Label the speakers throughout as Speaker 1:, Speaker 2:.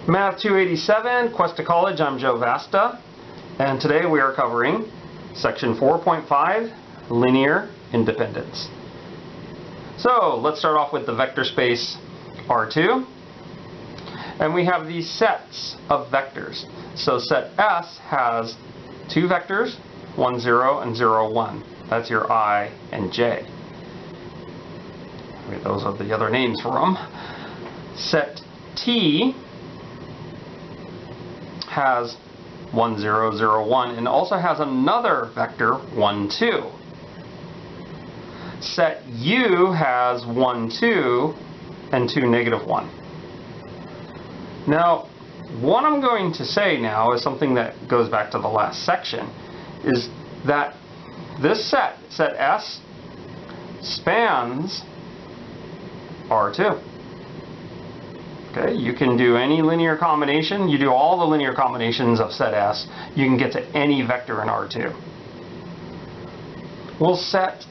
Speaker 1: Math 287, Quest to College, I'm Joe Vasta, and today we are covering Section 4.5, Linear Independence. So let's start off with the vector space R2, and we have these sets of vectors. So set S has two vectors, 1, 0 and 0, 1. That's your I and J. Those are the other names for them. Set T has 1, 0, 0, 1 and also has another vector 1, 2. Set U has 1, 2 and 2, negative 1. Now, what I'm going to say now is something that goes back to the last section, is that this set S, spans R2. Okay, you can do any linear combination. You do all the linear combinations of set S. You can get to any vector in R2. Well, set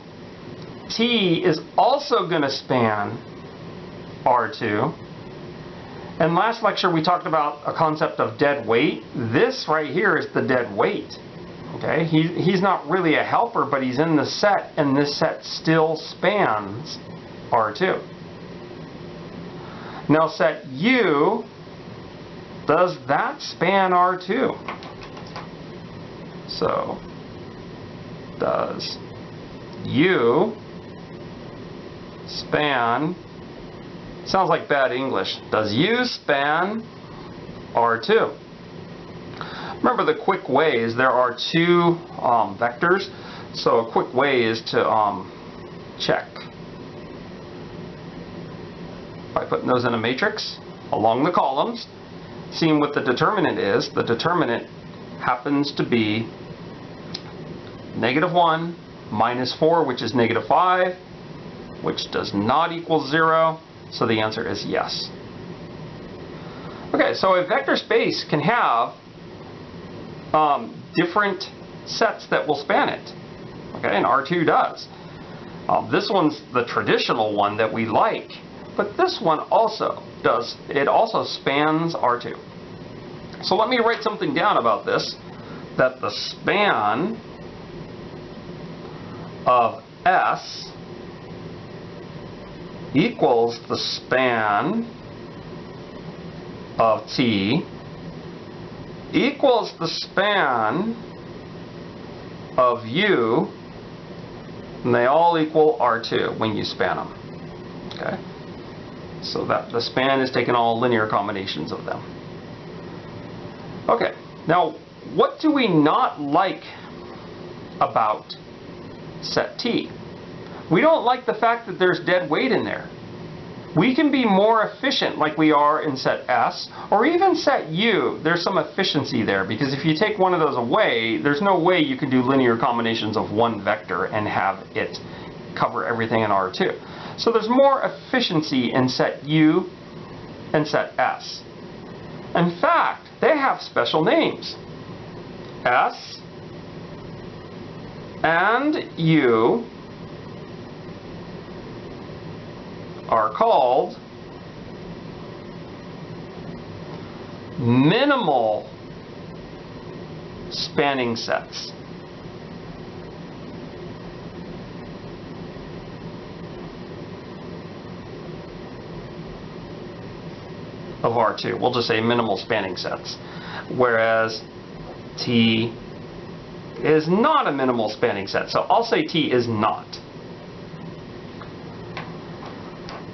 Speaker 1: T is also going to span R2. And last lecture we talked about a concept of dead weight. This right here is the dead weight. Okay, he's not really a helper, but he's in the set, and this set still spans R2. Now set U, does that span R2? So, does U span, sounds like bad English, does U span R2? Remember the quick way is there are two vectors, so a quick way is to check by putting those in a matrix along the columns, seeing what the determinant is. The determinant happens to be negative 1 minus 4, which is negative 5, which does not equal 0, so the answer is yes. Okay, so a vector space can have different sets that will span it. Okay, and R2 does. This one's the traditional one that we like, but this one also does. It also spans R2. So let me write something down about this, that the span of S equals the span of T equals the span of U, and they all equal R2 when you span them. Okay? So that the span is taking all linear combinations of them. Okay, now what do we not like about set T? We don't like the fact that there's dead weight in there. We can be more efficient like we are in set S, or even set U. There's some efficiency there, because if you take one of those away, there's no way you can do linear combinations of one vector and have it cover everything in R2. So there's more efficiency in set U and set S. In fact, they have special names. S and U are called minimal spanning sets. Of R2. We'll just say minimal spanning sets. Whereas T is not a minimal spanning set. So I'll say T is not.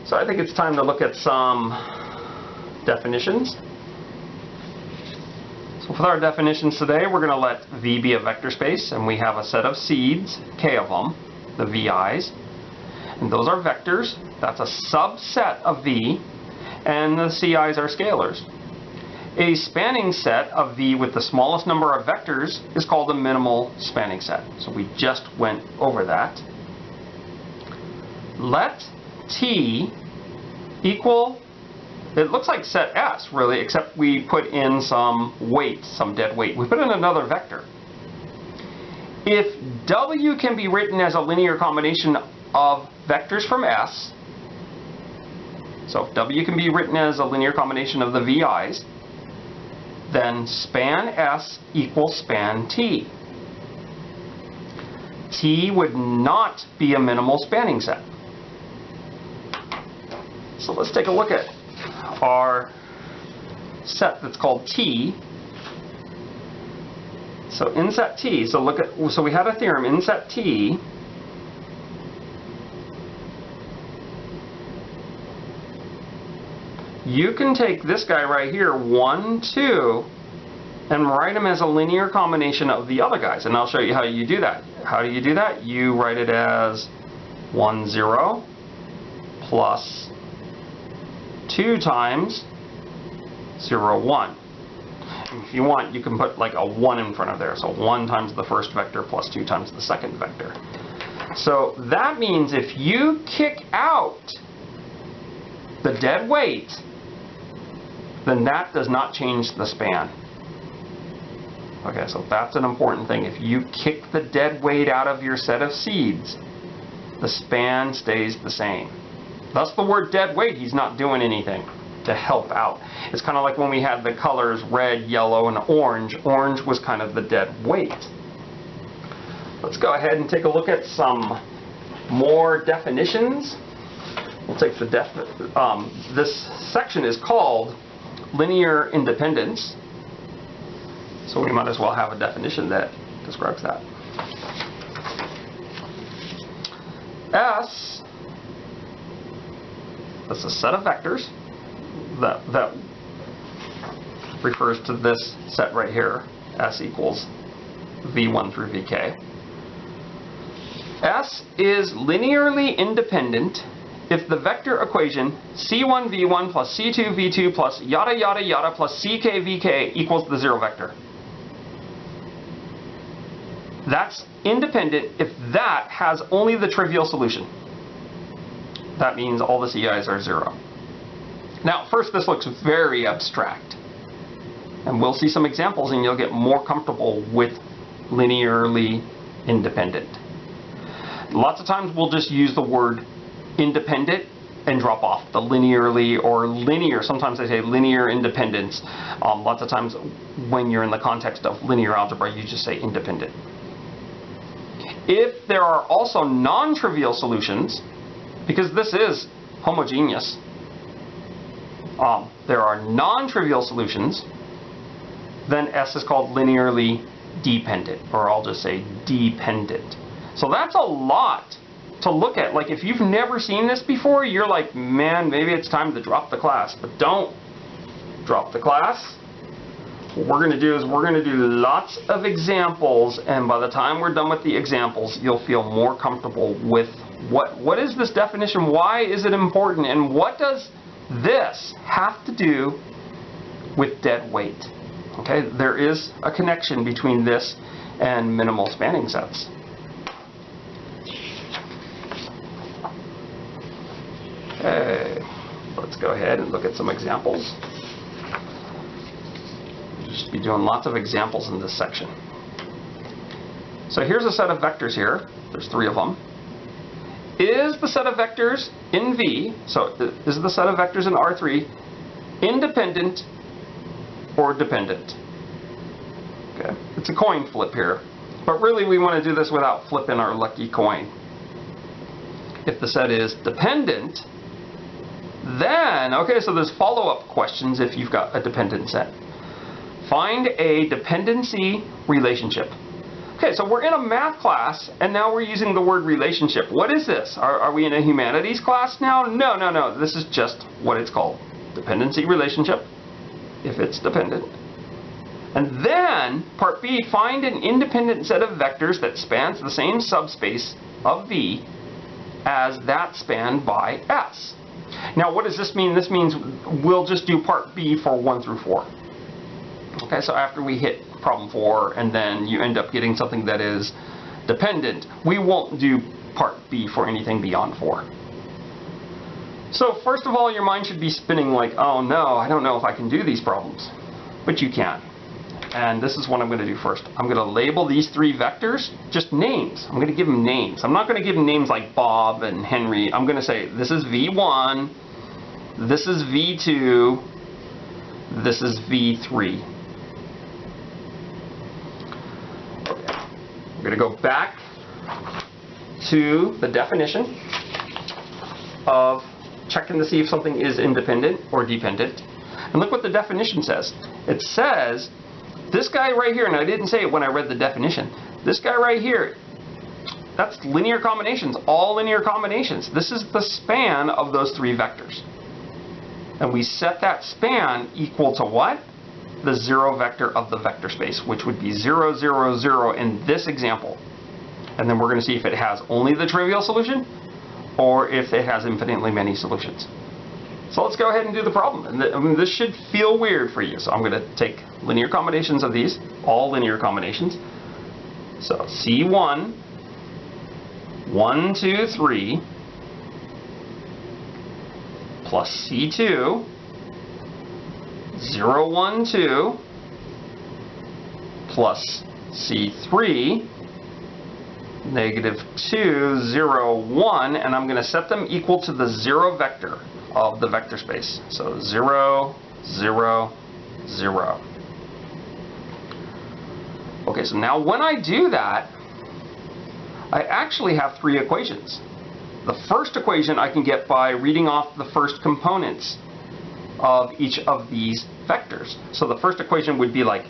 Speaker 1: So I think it's time to look at some definitions. So with our definitions today, we're going to let V be a vector space, and we have a set of seeds, K of them, the VI's, and those are vectors. That's a subset of V, and the CI's are scalars. A spanning set of V with the smallest number of vectors is called a minimal spanning set. So we just went over that. Let T equal, it looks like set S really, except we put in some weight, some dead weight. We put in another vector. If W can be written as a linear combination of vectors from S, so if W can be written as a linear combination of the VI's, then span S equals span T. T would not be a minimal spanning set. So let's take a look at our set that's called T. So in set T, so we had a theorem in set T. You can take this guy right here, 1, 2, and write him as a linear combination of the other guys. And I'll show you how you do that. How do you do that? You write it as 1, 0 plus 2 times 0, 1. If you want, you can put like a 1 in front of there. So 1 times the first vector plus 2 times the second vector. So that means if you kick out the dead weight, then that does not change the span. Okay, so that's an important thing. If you kick the dead weight out of your set of seeds, the span stays the same. Thus the word dead weight, he's not doing anything to help out. It's kind of like when we had the colors red, yellow, and orange. Orange was kind of the dead weight. Let's go ahead and take a look at some more definitions. We'll take the this section is called linear independence. So we might as well have a definition that describes that. S, that's a set of vectors that refers to this set right here. S equals V1 through Vk. S is linearly independent if the vector equation C1 V1 plus C2 V2 plus yada yada yada plus CK Vk equals the zero vector. That's independent if that has only the trivial solution. That means all the CIs are 0. Now, first, this looks very abstract. And we'll see some examples and you'll get more comfortable with linearly independent. Lots of times we'll just use the word independent and drop off the linearly or linear. Sometimes they say linear independence. Lots of times when you're in the context of linear algebra, you just say independent. If there are also non-trivial solutions, because this is homogeneous, there are non-trivial solutions, then S is called linearly dependent, or I'll just say dependent. So that's a lot to look at. Like if you've never seen this before, you're like, man, maybe it's time to drop the class. But don't drop the class. What we're going to do is we're going to do lots of examples, and by the time we're done with the examples, you'll feel more comfortable with what is this definition, why is it important, and what does this have to do with dead weight. Okay, there is a connection between this and minimal spanning sets. Okay, let's go ahead and look at some examples. Just be doing lots of examples in this section. So here's a set of vectors here. There's 3 of them. Is the set of vectors in V, so is the set of vectors in R3 independent or dependent? Okay, it's a coin flip here, but really we want to do this without flipping our lucky coin. If the set is dependent, then, okay, so there's follow-up questions if you've got a dependent set. Find a dependency relationship. Okay, so we're in a math class, and now we're using the word relationship. What is this? Are we in a humanities class now? No, no, no. This is just what it's called. Dependency relationship, if it's dependent. And then, part B, find an independent set of vectors that spans the same subspace of V as that spanned by S. Now, what does this mean? This means we'll just do part B for 1 through 4. Okay, so after we hit problem 4 and then you end up getting something that is dependent, we won't do part B for anything beyond 4. So first of all, your mind should be spinning like, oh no, I don't know if I can do these problems. But you can. And this is what I'm going to do first. I'm going to label these 3 vectors, just names. I'm going to give them names. I'm not going to give them names like Bob and Henry. I'm going to say this is V1, this is V2, this is V3. going to go back to the definition of checking to see if something is independent or dependent. And look what the definition says. It says, this guy right here, and I didn't say it when I read the definition, this guy right here, that's linear combinations, all linear combinations. This is the span of those three vectors. And we set that span equal to what? The zero vector of the vector space, which would be 0, 0, 0 in this example. And then we're going to see if it has only the trivial solution or if it has infinitely many solutions. So let's go ahead and do the problem. And this should feel weird for you. So I'm going to take linear combinations of these, all linear combinations. So C1, 1, 2, 3, plus C2, 0, 1, 2, plus C3, negative 2, 0, 1, and I'm going to set them equal to the zero vector of the vector space. So 0, 0, 0. Okay, so now when I do that, I actually have three equations. The first equation I can get by reading off the first components of each of these vectors. So the first equation would be like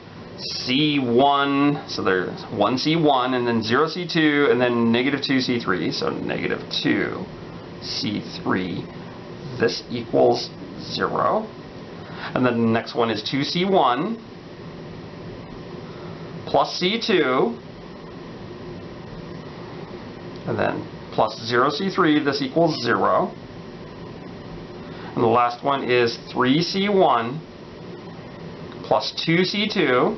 Speaker 1: C1, so there's 1C1, and then 0C2, and then negative 2C3, so negative 2C3. This equals 0. And then the next one is 2C1 plus C2, and then plus 0C3, this equals 0. And the last one is 3C1 plus 2C2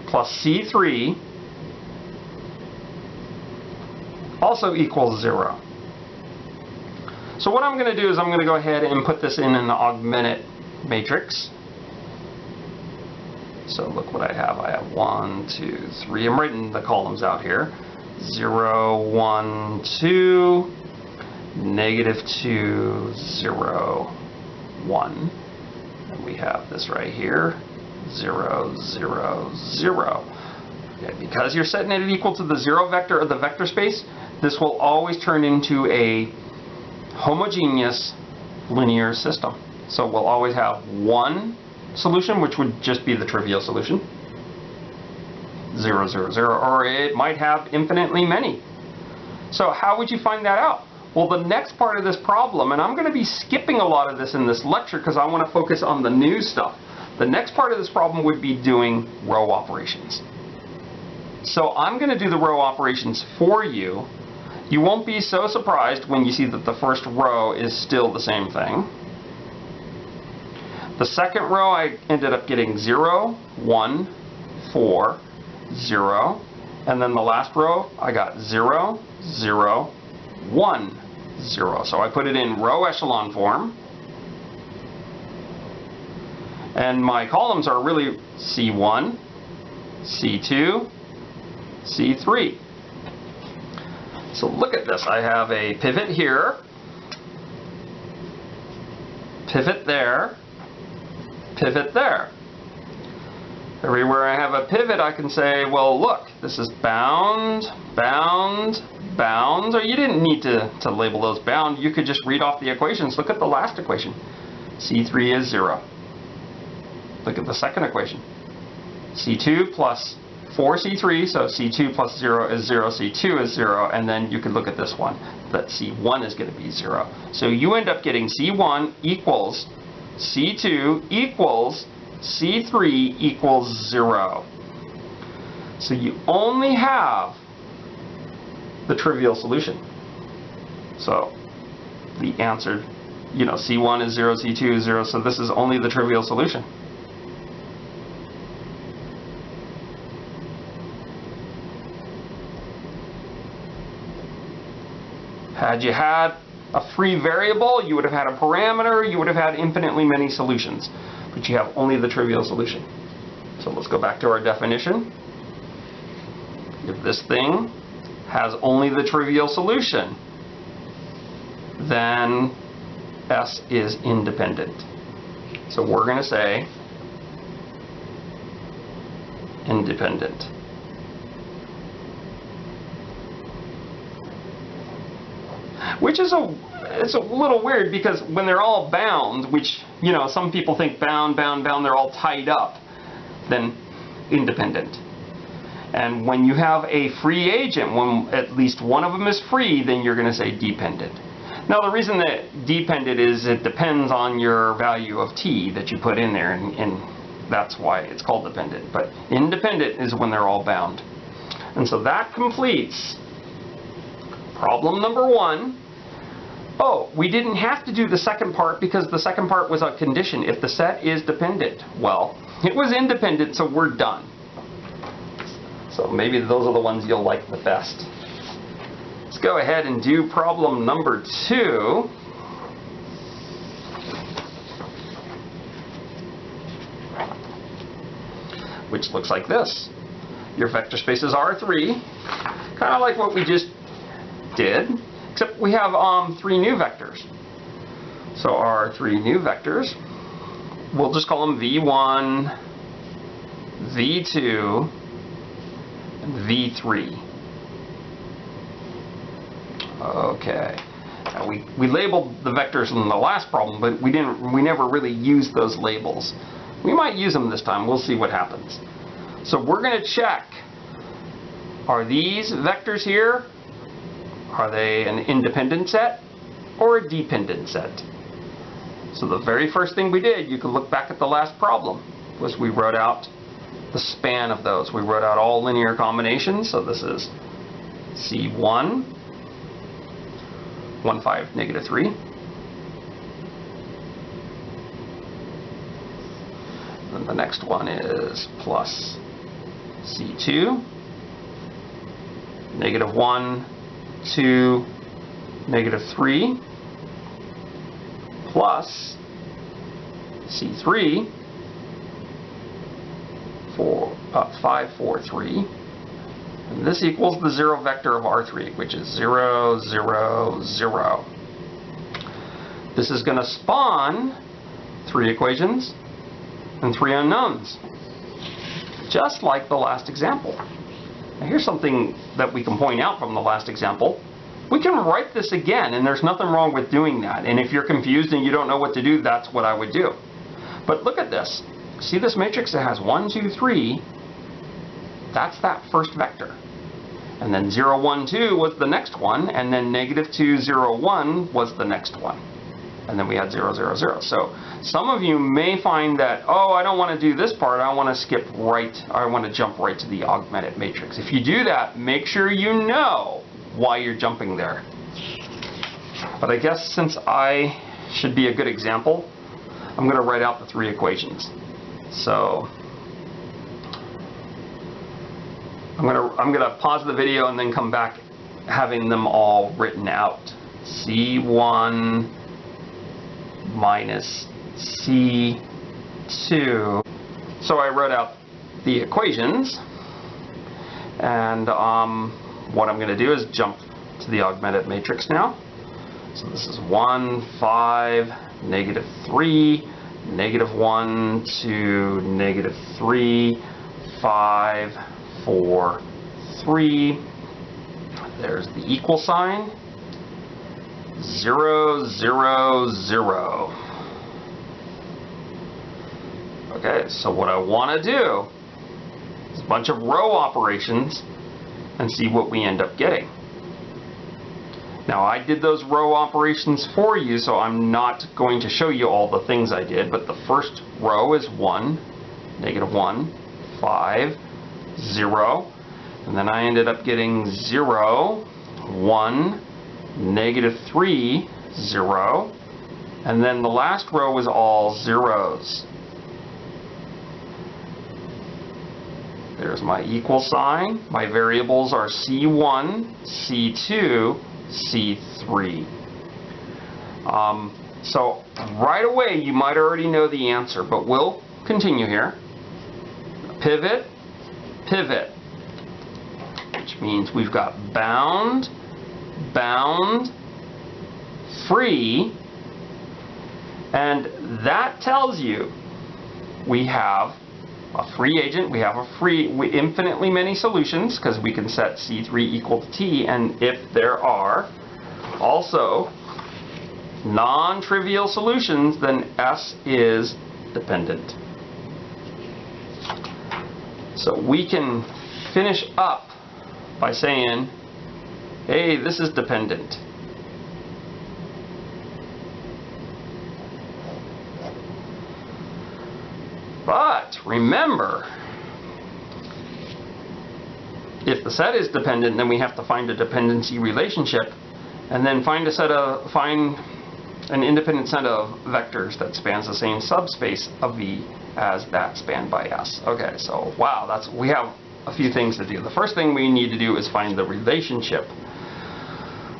Speaker 1: plus C3 also equals 0. So what I'm going to do is I'm going to go ahead and put this in an augmented matrix. So look what I have. I have 1, 2, 3. I'm writing the columns out here. 0, 1, 2, negative 2, 0, 1. And we have this right here, 0, 0, 0. Okay, because you're setting it equal to the zero vector of the vector space, this will always turn into a homogeneous linear system. So we'll always have one solution, which would just be the trivial solution, 0, 0, 0, or it might have infinitely many. So how would you find that out? Well, the next part of this problem, and I'm going to be skipping a lot of this in this lecture because I want to focus on the new stuff. The next part of this problem would be doing row operations. So I'm going to do the row operations for you. You won't be so surprised when you see that the first row is still the same thing. The second row I ended up getting 0, 1, 4, 0. And then the last row I got 0, 0, 1, 0. So I put it in row echelon form. And my columns are really C1, C2, C3. So look at this. I have a pivot here, pivot there, pivot there. Everywhere I have a pivot, I can say, well, look, this is bound, bound, bound. Or you didn't need to label those bound. You could just read off the equations. Look at the last equation. C3 is 0. Look at the second equation. C2 plus 4C3, so C2 plus 0 is 0, C2 is 0, and then you can look at this one, that C1 is going to be 0. So you end up getting C1 equals C2 equals C3 equals 0. So you only have the trivial solution. So the answer, you know, C1 is 0, C2 is 0, so this is only the trivial solution. Had you had a free variable, you would have had a parameter, you would have had infinitely many solutions. But you have only the trivial solution. So let's go back to our definition. If this thing has only the trivial solution, then S is independent. So we're going to say independent. Which is it's a little weird, because when they're all bound, which, you know, some people think bound, bound, bound, they're all tied up, then independent. And when you have a free agent, when at least one of them is free, then you're going to say dependent. Now the reason that dependent is it depends on your value of t that you put in there, and that's why it's called dependent. But independent is when they're all bound. And so that completes problem number 1. Oh, we didn't have to do the second part because the second part was a condition. If the set is dependent, well, it was independent, so we're done. So maybe those are the ones you'll like the best. Let's go ahead and do problem number 2. Which looks like this. Your vector space is R3, kind of like what we just did, except we have 3 new vectors. So our 3 new vectors, we'll just call them V1, V2, and V3. Okay. Now we labeled the vectors in the last problem, but we never really used those labels. We might use them this time. We'll see what happens. So we're going to check, are these vectors here, are they an independent set or a dependent set? So the very first thing we did, you can look back at the last problem, was we wrote out the span of those. We wrote out all linear combinations. So this is C1, 1, 5, -3. Then the next one is plus C2, -1, 2, -3, plus C3, 5, 4, 3. And this equals the 0 vector of R3, which is 0, 0, 0. This is going to spawn 3 equations and 3 unknowns, just like the last example. Now here's something that we can point out from the last example. We can write this again, and there's nothing wrong with doing that. And if you're confused and you don't know what to do, that's what I would do. But look at this. See this matrix that has 1, 2, 3? That's that first vector. And then 0, 1, 2 was the next one, and then -2, 0, 1 was the next one. And then we had 0, 0, 0. So some of you may find that, oh, I don't want to do this part, I want to skip right, I want to jump right to the augmented matrix. If you do that, make sure you know why you're jumping there. But I guess since I should be a good example, I'm going to write out the 3 equations. So I'm gonna pause the video and then come back having them all written out. C1 minus C2. So I wrote out the equations, and what I'm going to do is jump to the augmented matrix now. So this is 1, 5, -3, -1, 2, -3, 5, 4, 3. There's the equal sign. 0, 0, 0. Okay, so what I want to do is a bunch of row operations and see what we end up getting. Now I did those row operations for you, so I'm not going to show you all the things I did, but the first row is 1, -1, 5, 0, and then I ended up getting 0, 1, -3, 0, and then the last row was all zeros. There's my equal sign. My variables are C1, C2, C3. So right away you might already know the answer, but we'll continue here. Pivot, pivot, which means we've got bound, bound, free, and that tells you we have a free agent. We have infinitely many solutions because we can set C3 equal to T, and if there are also non-trivial solutions, then S is dependent. So we can finish up by saying, hey, this is dependent. But remember, if the set is dependent, then we have to find a dependency relationship, and then find an independent set of vectors that spans the same subspace of V as that spanned by S. Okay, so wow, we have a few things to do. The first thing we need to do is find the relationship.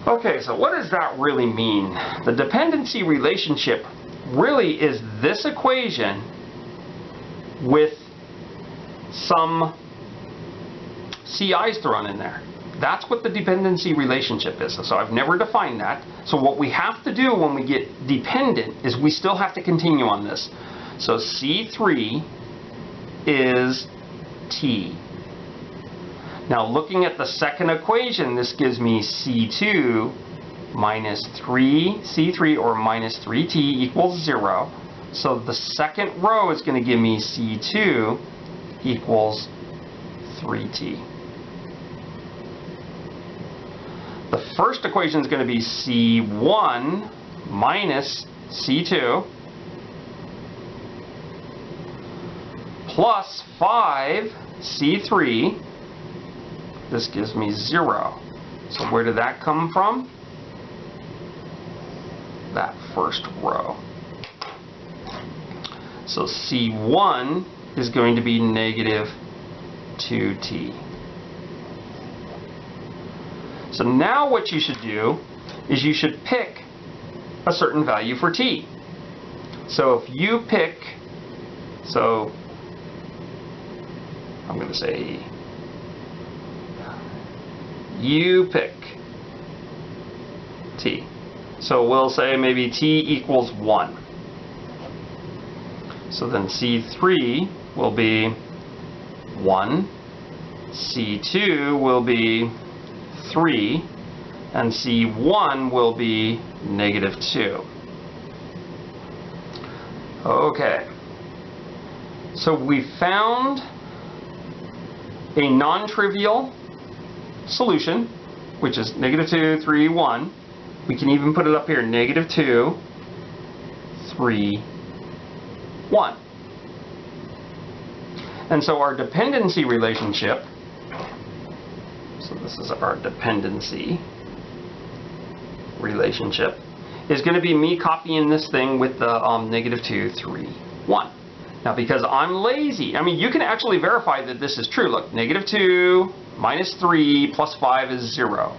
Speaker 1: Okay, so what does that really mean? The dependency relationship really is this equation with some CI's thrown in there. That's what the dependency relationship is. So I've never defined that. So what we have to do when we get dependent is we still have to continue on this. So C3 is T. Now looking at the second equation, this gives me C2 minus 3C3 or minus 3T equals 0. So the second row is going to give me C2 equals 3T. The first equation is going to be C1 minus C2 plus 5C3. This gives me 0. So where did that come from? That first row. So C1 is going to be negative 2T. So now what you should do is you should pick a certain value for T. So if you pick, so I'm going to say you pick T. So we'll say maybe T equals 1. So then C3 will be 1, C2 will be 3, and C1 will be negative 2. Okay, so we found a non-trivial solution, which is negative 2, 3, 1. We can even put it up here, negative 2, 3, 1. And so our dependency relationship, so this is our dependency relationship, is going to be me copying this thing with the negative 2, 3, 1. Now because I'm lazy, I mean you can actually verify that this is true. Look, negative 2 minus 3 plus 5 is 0.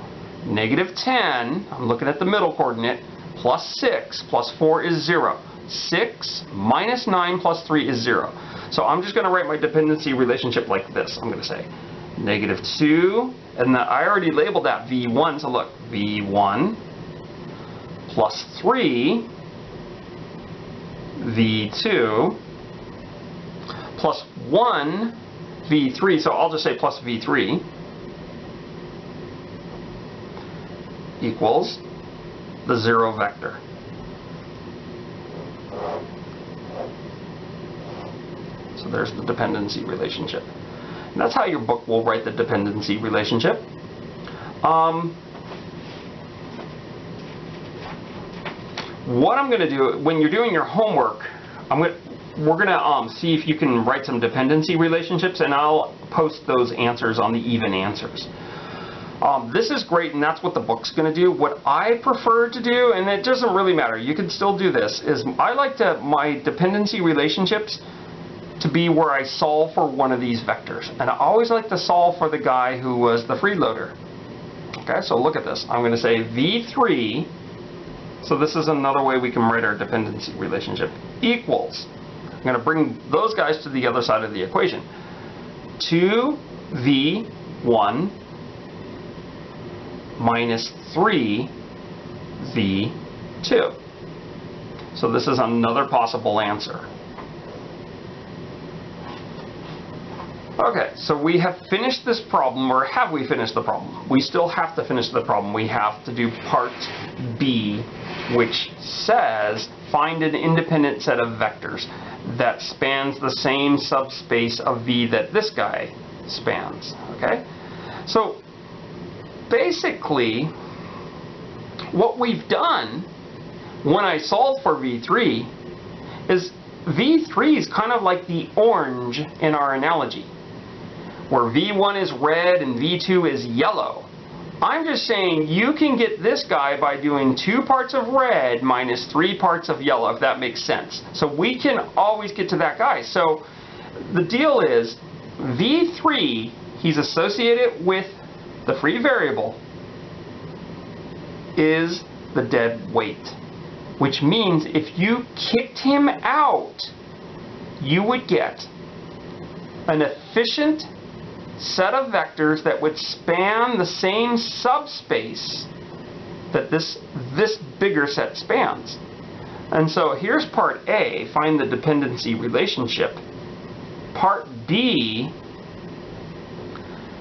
Speaker 1: Negative 10, I'm looking at the middle coordinate, plus 6 plus 4 is 0. 6 minus 9 plus 3 is 0. So I'm just going to write my dependency relationship like this. I'm going to say negative 2, and I already labeled that V1, so look, V1 plus 3 V2 plus 1 V3, so I'll just say plus V3 equals the 0 vector. So there's the dependency relationship. And that's how your book will write the dependency relationship. What I'm going to do, when you're doing your homework, we're going to see if you can write some dependency relationships, and I'll post those answers on the even answers. This is great, and that's what the book's going to do. What I prefer to do, and it doesn't really matter, you can still do this, is I like my dependency relationships to be where I solve for one of these vectors. And I always like to solve for the guy who was the freeloader. Okay, so look at this. I'm going to say V3, so this is another way we can write our dependency relationship, equals, I'm going to bring those guys to the other side of the equation, 2V1 minus 3V2. So this is another possible answer. Okay, so we have finished this problem, or have we finished the problem? We still have to finish the problem. We have to do part B, which says find an independent set of vectors that spans the same subspace of V that this guy spans. Okay, so basically what we've done when I solve for V3 is V3 is kind of like the orange in our analogy, where V1 is red and V2 is yellow. I'm just saying you can get this guy by doing 2 parts of red minus 3 parts of yellow, if that makes sense. So we can always get to that guy. So the deal is V3, he's associated with the free variable, is the dead weight. Which means if you kicked him out, you would get an efficient set of vectors that would span the same subspace that this bigger set spans. And so here's part A, find the dependency relationship. Part B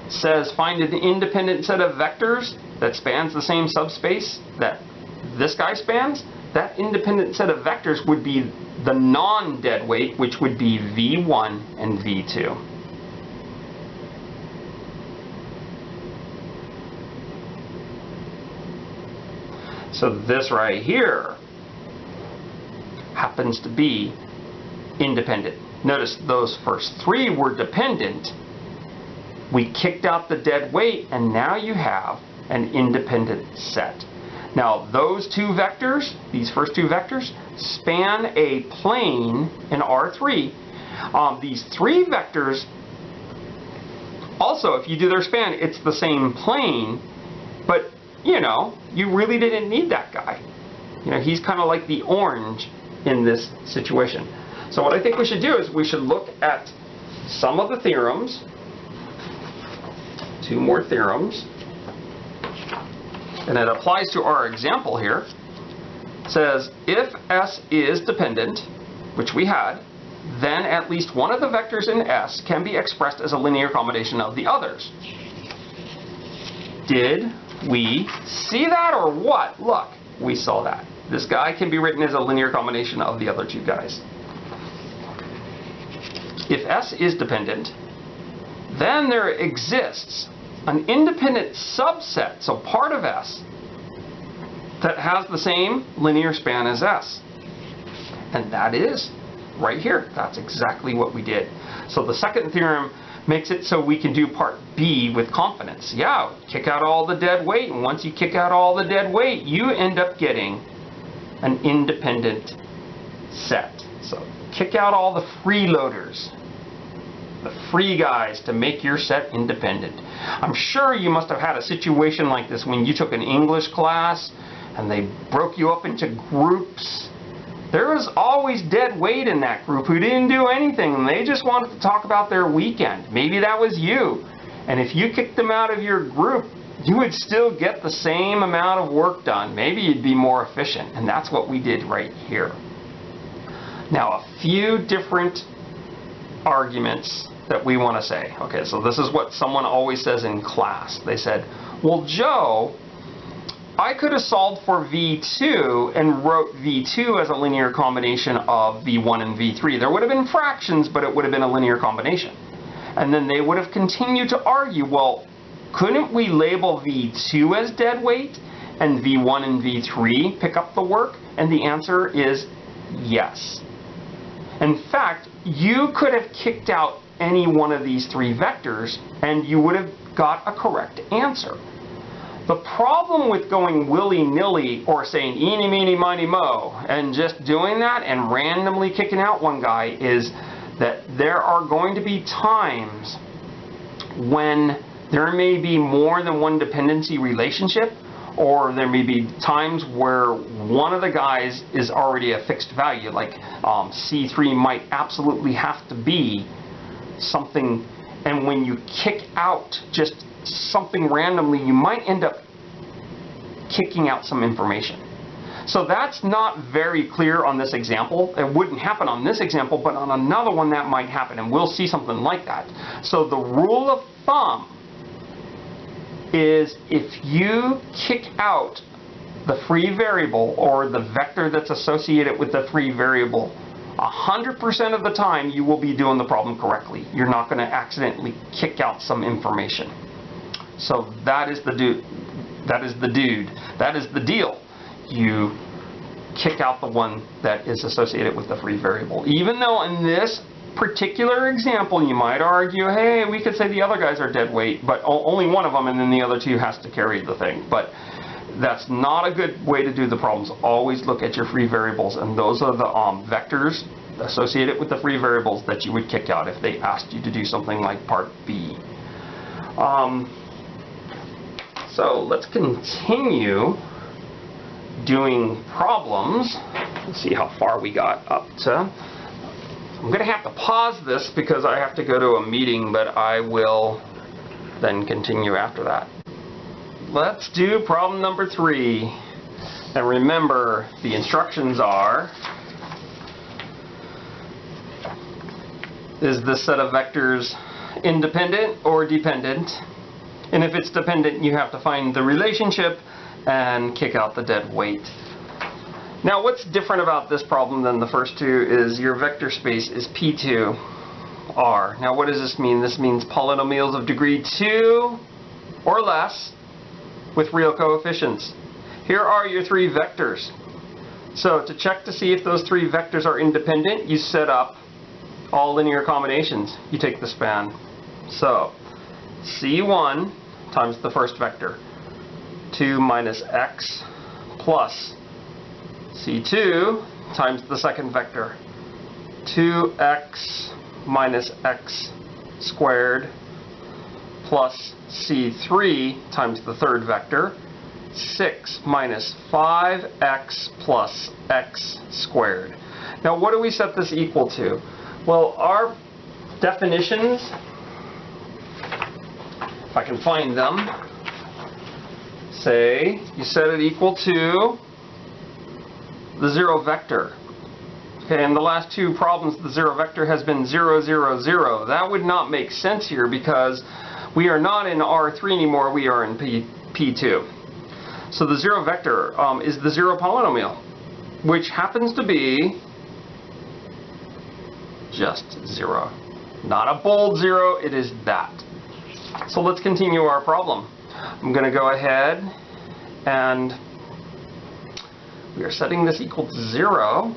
Speaker 1: says find an independent set of vectors that spans the same subspace that this guy spans. That independent set of vectors would be the non-dead weight, which would be V1 and V2. So this right here happens to be independent. Notice those first 3 were dependent. We kicked out the dead weight, and now you have an independent set. Now those 2 vectors, these first 2 vectors, span a plane in R3. These 3 vectors, also if you do their span, it's the same plane, but you know, you really didn't need that guy. You know, he's kind of like the orange in this situation. So what I think we should do is we should look at some of the theorems, 2 more theorems. And it applies to our example here. It says, if S is dependent, which we had, then at least one of the vectors in S can be expressed as a linear combination of the others. Did we see that or what? Look, we saw that. This guy can be written as a linear combination of the other 2 guys. If S is dependent, then there exists an independent subset, so part of S, that has the same linear span as S. And that is right here. That's exactly what we did. So the second theorem makes it so we can do part B with confidence. Yeah, kick out all the dead weight, and once you kick out all the dead weight, you end up getting an independent set. So kick out all the freeloaders, the free guys, to make your set independent. I'm sure you must have had a situation like this when you took an English class and they broke you up into groups. There was always dead weight in that group who didn't do anything, and they just wanted to talk about their weekend. Maybe that was you. And if you kicked them out of your group, you would still get the same amount of work done. Maybe you'd be more efficient, and that's what we did right here. Now, a few different arguments that we want to say. Okay, so this is what someone always says in class. They said, well, Joe, I could have solved for V2 and wrote V2 as a linear combination of V1 and V3. There would have been fractions, but it would have been a linear combination. And then they would have continued to argue, well, couldn't we label V2 as dead weight and V1 and V3 pick up the work? And the answer is yes. In fact, you could have kicked out any one of these 3 vectors and you would have got a correct answer. The problem with going willy-nilly or saying eeny, meeny, miny, mo and just doing that and randomly kicking out one guy is that there are going to be times when there may be more than one dependency relationship, or there may be times where one of the guys is already a fixed value, like C3 might absolutely have to be something, and when you kick out just something randomly, you might end up kicking out some information. So that's not very clear on this example. It wouldn't happen on this example, but on another one that might happen, and we'll see something like that. So the rule of thumb is if you kick out the free variable or the vector that's associated with the free variable, 100% of the time you will be doing the problem correctly. You're not going to accidentally kick out some information. So that is the That is the deal. You kick out the one that is associated with the free variable. Even though in this particular example you might argue, hey, we could say the other guys are dead weight, but only one of them, and then the other two has to carry the thing. But that's not a good way to do the problems. Always look at your free variables, and those are the vectors associated with the free variables that you would kick out if they asked you to do something like part B. So let's continue doing problems. Let's see how far we got up to. I'm going to have to pause this because I have to go to a meeting, but I will then continue after that. Let's do problem number 3. And remember, the instructions are, is this set of vectors independent or dependent? And if it's dependent, you have to find the relationship and kick out the dead weight. Now, what's different about this problem than the first two is your vector space is P2R. Now, what does this mean? This means polynomials of degree 2 or less with real coefficients. Here are your 3 vectors. So to check to see if those 3 vectors are independent, you set up all linear combinations. You take the span. So C1 times the first vector, 2 minus x plus C2 times the second vector, 2x minus x squared plus C3 times the third vector, 6 minus 5x plus x squared. Now what do we set this equal to? Well, our definitions, if I can find them, say you set it equal to the 0 vector. Okay, in the last 2 problems the 0 vector has been 0, 0, 0. That would not make sense here because we are not in R3 anymore, we are in P2. So the 0 vector is the 0 polynomial, which happens to be just 0. Not a bold 0, it is that. So let's continue our problem. I'm going to go ahead and we are setting this equal to 0.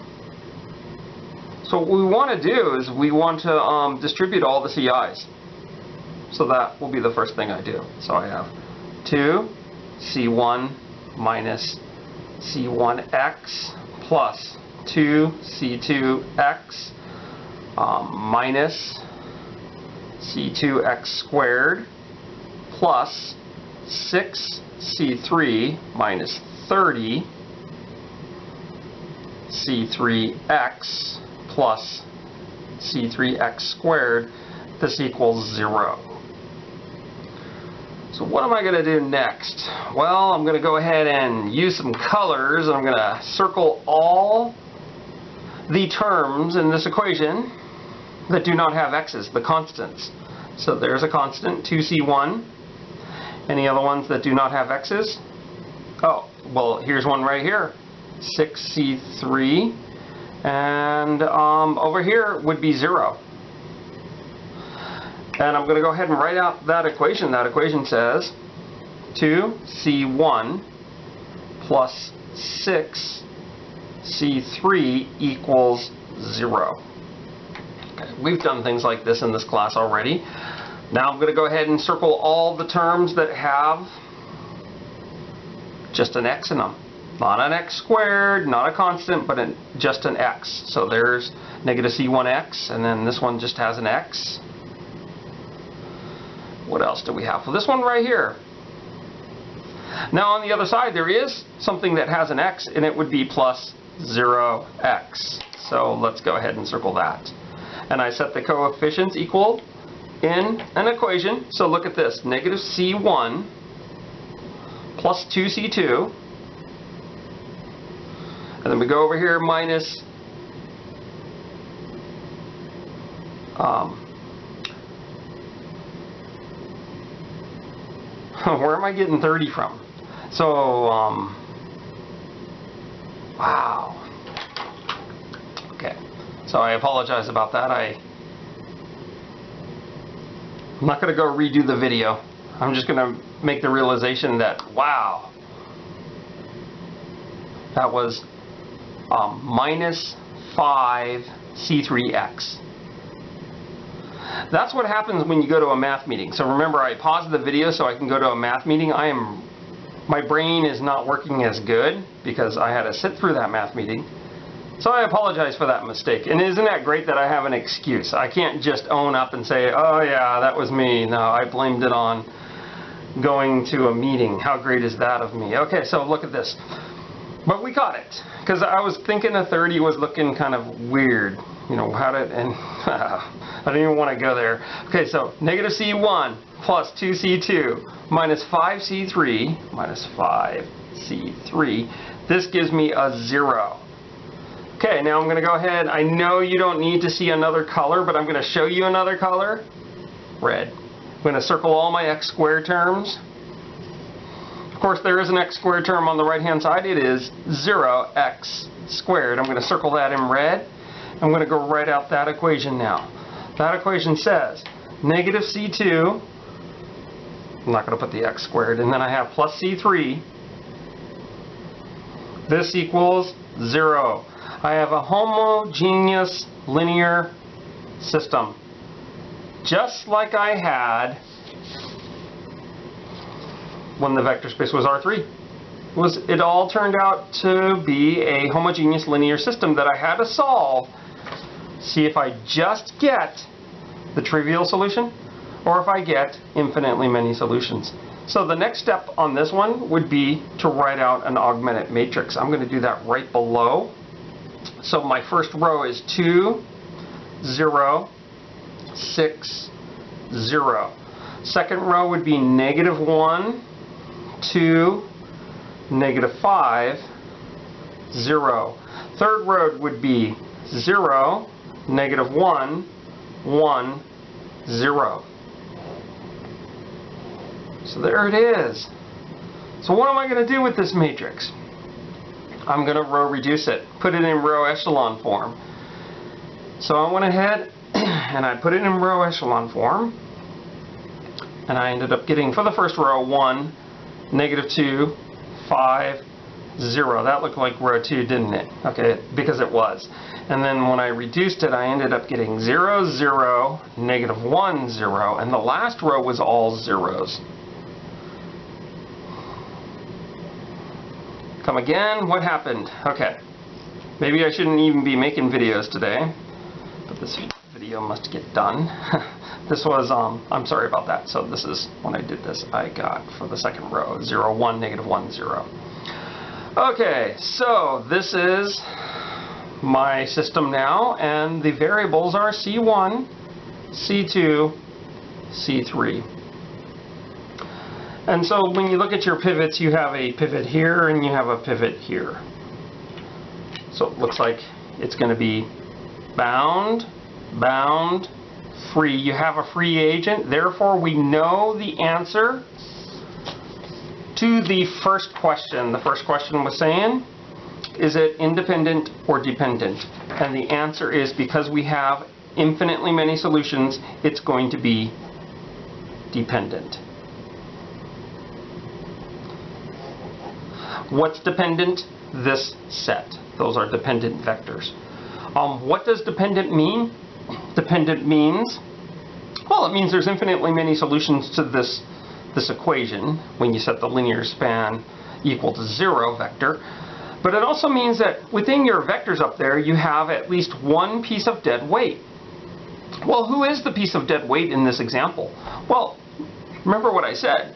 Speaker 1: So what we want to do is we want to distribute all the CIs. So that will be the first thing I do. So I have 2 C1 minus C1x plus 2 C2x minus C2x squared plus 6 C3 minus 30 C3x plus C3x squared. This equals 0. So what am I going to do next? Well, I'm going to go ahead and use some colors. I'm going to circle all the terms in this equation that do not have x's, the constants. So there's a constant, 2c1. Any other ones that do not have x's? Oh, well, here's one right here, 6c3. And over here would be 0. And I'm going to go ahead and write out that equation. That equation says 2c1 plus 6c3 equals 0. Okay, we've done things like this in this class already. Now I'm going to go ahead and circle all the terms that have just an x in them. Not an x squared, not a constant, but just an x. So there's negative c1x, and then this one just has an x. What else do we have? Well, this one right here. Now on the other side there is something that has an x, and it would be plus 0x. So let's go ahead and circle that. And I set the coefficients equal in an equation. So look at this, negative c1 plus 2c2 And then we go over here minus where am I getting 30 from? So, wow. Okay. So I apologize about that. I'm not going to go redo the video. I'm just going to make the realization that, wow, that was minus 5 C3x. That's what happens when you go to a math meeting. So remember, I paused the video so I can go to a math meeting. My brain is not working as good because I had to sit through that math meeting. So I apologize for that mistake. And isn't that great that I have an excuse? I can't just own up and say, oh yeah, that was me. No, I blamed it on going to a meeting. How great is that of me? Okay, so look at this. But we caught it. Because I was thinking a 30 was looking kind of weird. You know, and I don't even want to go there. Okay, so negative C1 plus 2C2 minus 5C3 minus 5C3. This gives me a 0. Okay, now I'm going to go ahead. I know you don't need to see another color, but I'm going to show you another color. Red. I'm going to circle all my x squared terms. Of course, there is an x squared term on the right-hand side. It is 0x squared. I'm going to circle that in red. I'm going to go write out that equation now. That equation says negative C2, I'm not going to put the x squared, and then I have plus C3. This equals 0. I have a homogeneous linear system, just like I had when the vector space was R3. It all turned out to be a homogeneous linear system that I had to solve. See if I just get the trivial solution or if I get infinitely many solutions. So the next step on this one would be to write out an augmented matrix. I'm going to do that right below. So my first row is 2, 0, 6, 0. Second row would be negative 1, 2, negative 5, 0. Third row would be 0, negative 1, 1, 0. So there it is. So what am I going to do with this matrix? I'm going to row reduce it, put it in row echelon form. So I went ahead and I put it in row echelon form, and I ended up getting, for the first row, 1, negative 2, 5, 0. That looked like row 2, didn't it? Okay, because it was. And then when I reduced it, I ended up getting 0, 0, negative 1, 0, and the last row was all zeros. Come again? What happened? Okay. Maybe I shouldn't even be making videos today, but this video must get done. This was, I'm sorry about that. So this is, when I did this, I got, for the second row, 0, 1, negative 1, 0. Okay, so this is my system now, and the variables are C1, C2, C3. And so when you look at your pivots, you have a pivot here and you have a pivot here. So it looks like it's going to be bound, bound, free. You have a free agent, therefore we know the answer to the first question. The first question was saying, is it independent or dependent? And the answer is, because we have infinitely many solutions, it's going to be dependent. What's dependent? This set. Those are dependent vectors. What does dependent mean? Dependent means, well, it means there's infinitely many solutions to this equation when you set the linear span equal to 0 vector. But it also means that within your vectors up there, you have at least one piece of dead weight. Well, who is the piece of dead weight in this example? Well, remember what I said.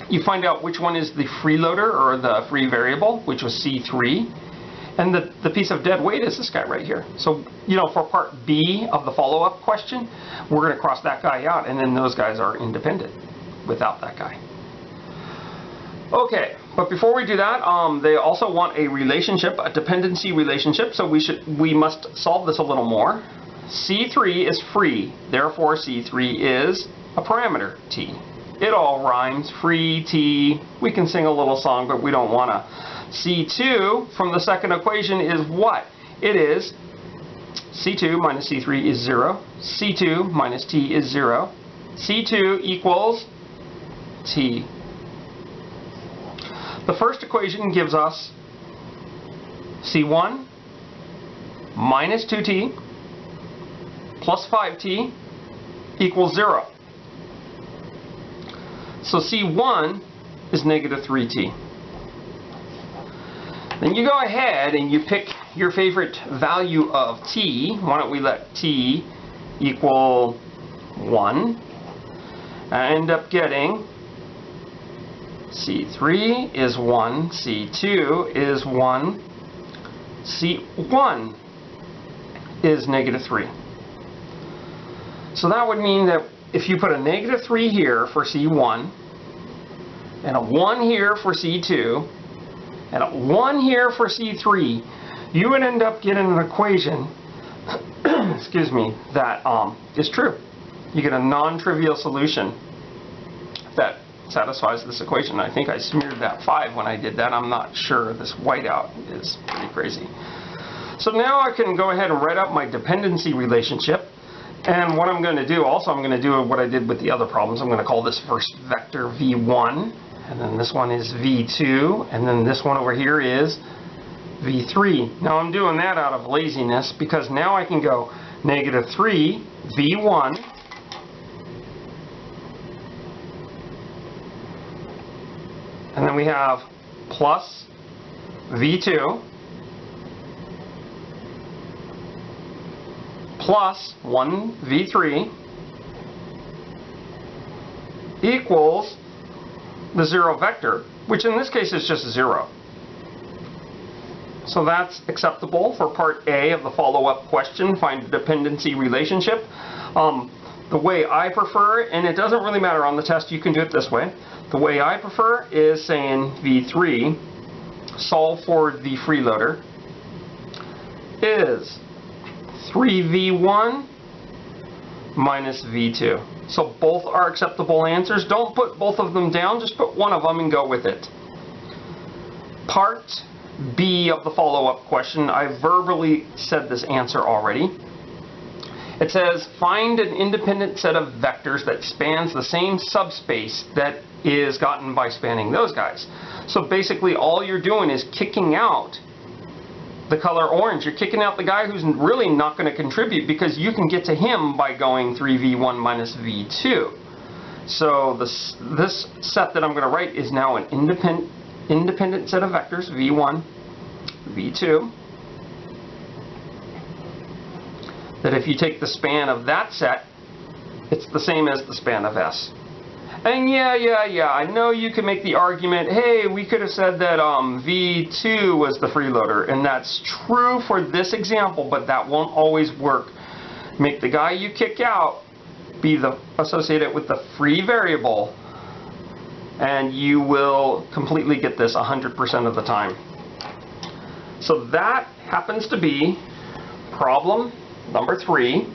Speaker 1: You find out which one is the freeloader or the free variable, which was C3. And the piece of dead weight is this guy right here. So, you know, for part B of the follow-up question, we're going to cross that guy out, and then those guys are independent without that guy. Okay, But before we do that, they also want a relationship, a dependency relationship, so we must solve this a little more. C3 is free, therefore C3 is a parameter, T. It all rhymes, free, T. We can sing a little song, but we don't want to. C2 from the second equation is what? It is C2 minus C3 is 0. C2 minus T is 0. C2 equals T. The first equation gives us C1 minus 2T plus 5T equals 0. So C1 is negative 3T. Then you go ahead and you pick your favorite value of T. Why don't we let T equal 1? I end up getting C3 is 1, C2 is 1, C1 is negative 3. So that would mean that if you put a negative 3 here for C1, and a 1 here for C2, and a 1 here for C3, you would end up getting an equation excuse me, that is true. You get a non-trivial solution that satisfies this equation. I think I smeared that 5 when I did that. I'm not sure. This whiteout is pretty crazy. So now I can go ahead and write up my dependency relationship. And what I'm going to do, also I'm going to do what I did with the other problems. I'm going to call this first vector V1, and then this one is V2, and then this one over here is V3. Now I'm doing that out of laziness because now I can go negative 3 V1 and then we have plus V2 plus 1 V3 equals the 0 vector, which in this case is just 0. So that's acceptable for part A of the follow-up question, find the dependency relationship. The way I prefer, and it doesn't really matter on the test, you can do it this way. The way I prefer is saying V3, solve for the freeloader, is 3V1 minus V2. So both are acceptable answers. Don't put both of them down, just put one of them and go with it. Part B of the follow-up question, I verbally said this answer already. It says, find an independent set of vectors that spans the same subspace that is gotten by spanning those guys. So basically all you're doing is kicking out the color orange. You're kicking out the guy who's really not going to contribute because you can get to him by going 3V1 minus V2. So this set that I'm going to write is now an independent set of vectors, V1, V2, that if you take the span of that set, it's the same as the span of S. And yeah, I know you can make the argument, hey, we could have said that V2 was the freeloader, and that's true for this example, but that won't always work. Make the guy you kick out be associated with the free variable, and you will completely get this 100% of the time. So that happens to be problem number 3.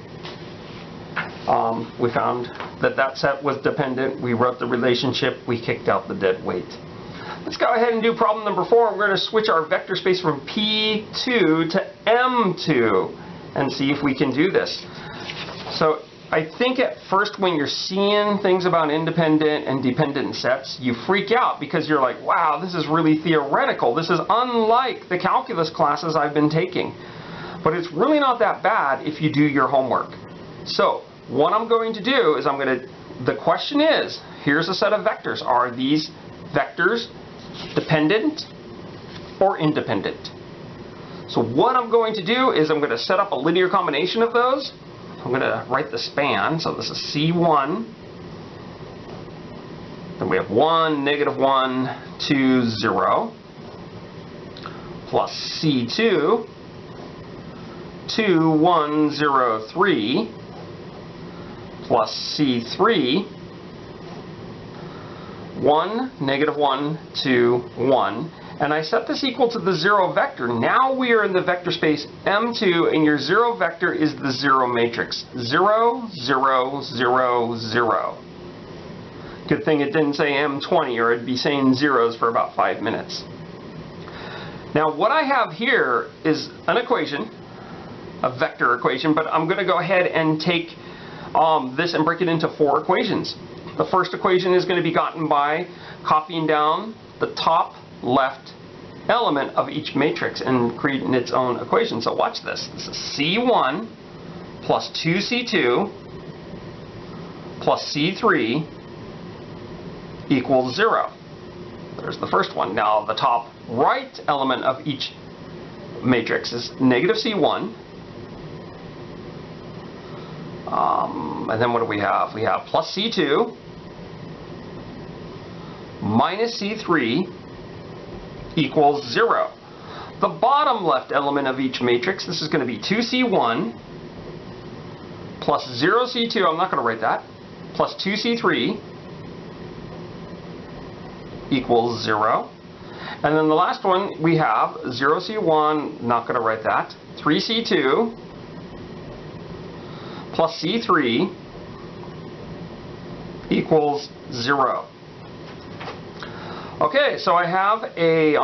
Speaker 1: We found that that set was dependent. We wrote the relationship. We kicked out the dead weight. Let's go ahead and do problem number 4. We're going to switch our vector space from P2 to M2 and see if we can do this. So I think at first when you're seeing things about independent and dependent sets, you freak out because you're like, wow, this is really theoretical. This is unlike the calculus classes I've been taking. But it's really not that bad if you do your homework. So what I'm going to do is the question is, here's a set of vectors. Are these vectors dependent or independent? So what I'm going to do is I'm going to set up a linear combination of those. I'm going to write the span. So this is C1. Then we have 1, negative 1, 2, 0. Plus C2, 2, 1, 0, 3. Plus C3, 1, negative 1, 2, 1. And I set this equal to the 0 vector. Now we are in the vector space M2, and your 0 vector is the 0 matrix. 0, 0, 0, 0. Good thing it didn't say M20, or it'd be saying zeros for about 5 minutes. Now what I have here is an equation, a vector equation, but I'm going to go ahead and take this and break it into 4 equations. The first equation is going to be gotten by copying down the top left element of each matrix and creating its own equation. So watch this. This is C1 plus 2C2 plus C3 equals 0. There's the first one. Now the top right element of each matrix is negative C1. And then what do we have? We have plus C2 minus C3 equals 0. The bottom left element of each matrix, this is going to be 2C1 plus 0C2, I'm not going to write that, plus 2C3 equals 0. And then the last one we have 0C1, not going to write that, 3C2 plus C3 equals 0. Okay, so I have a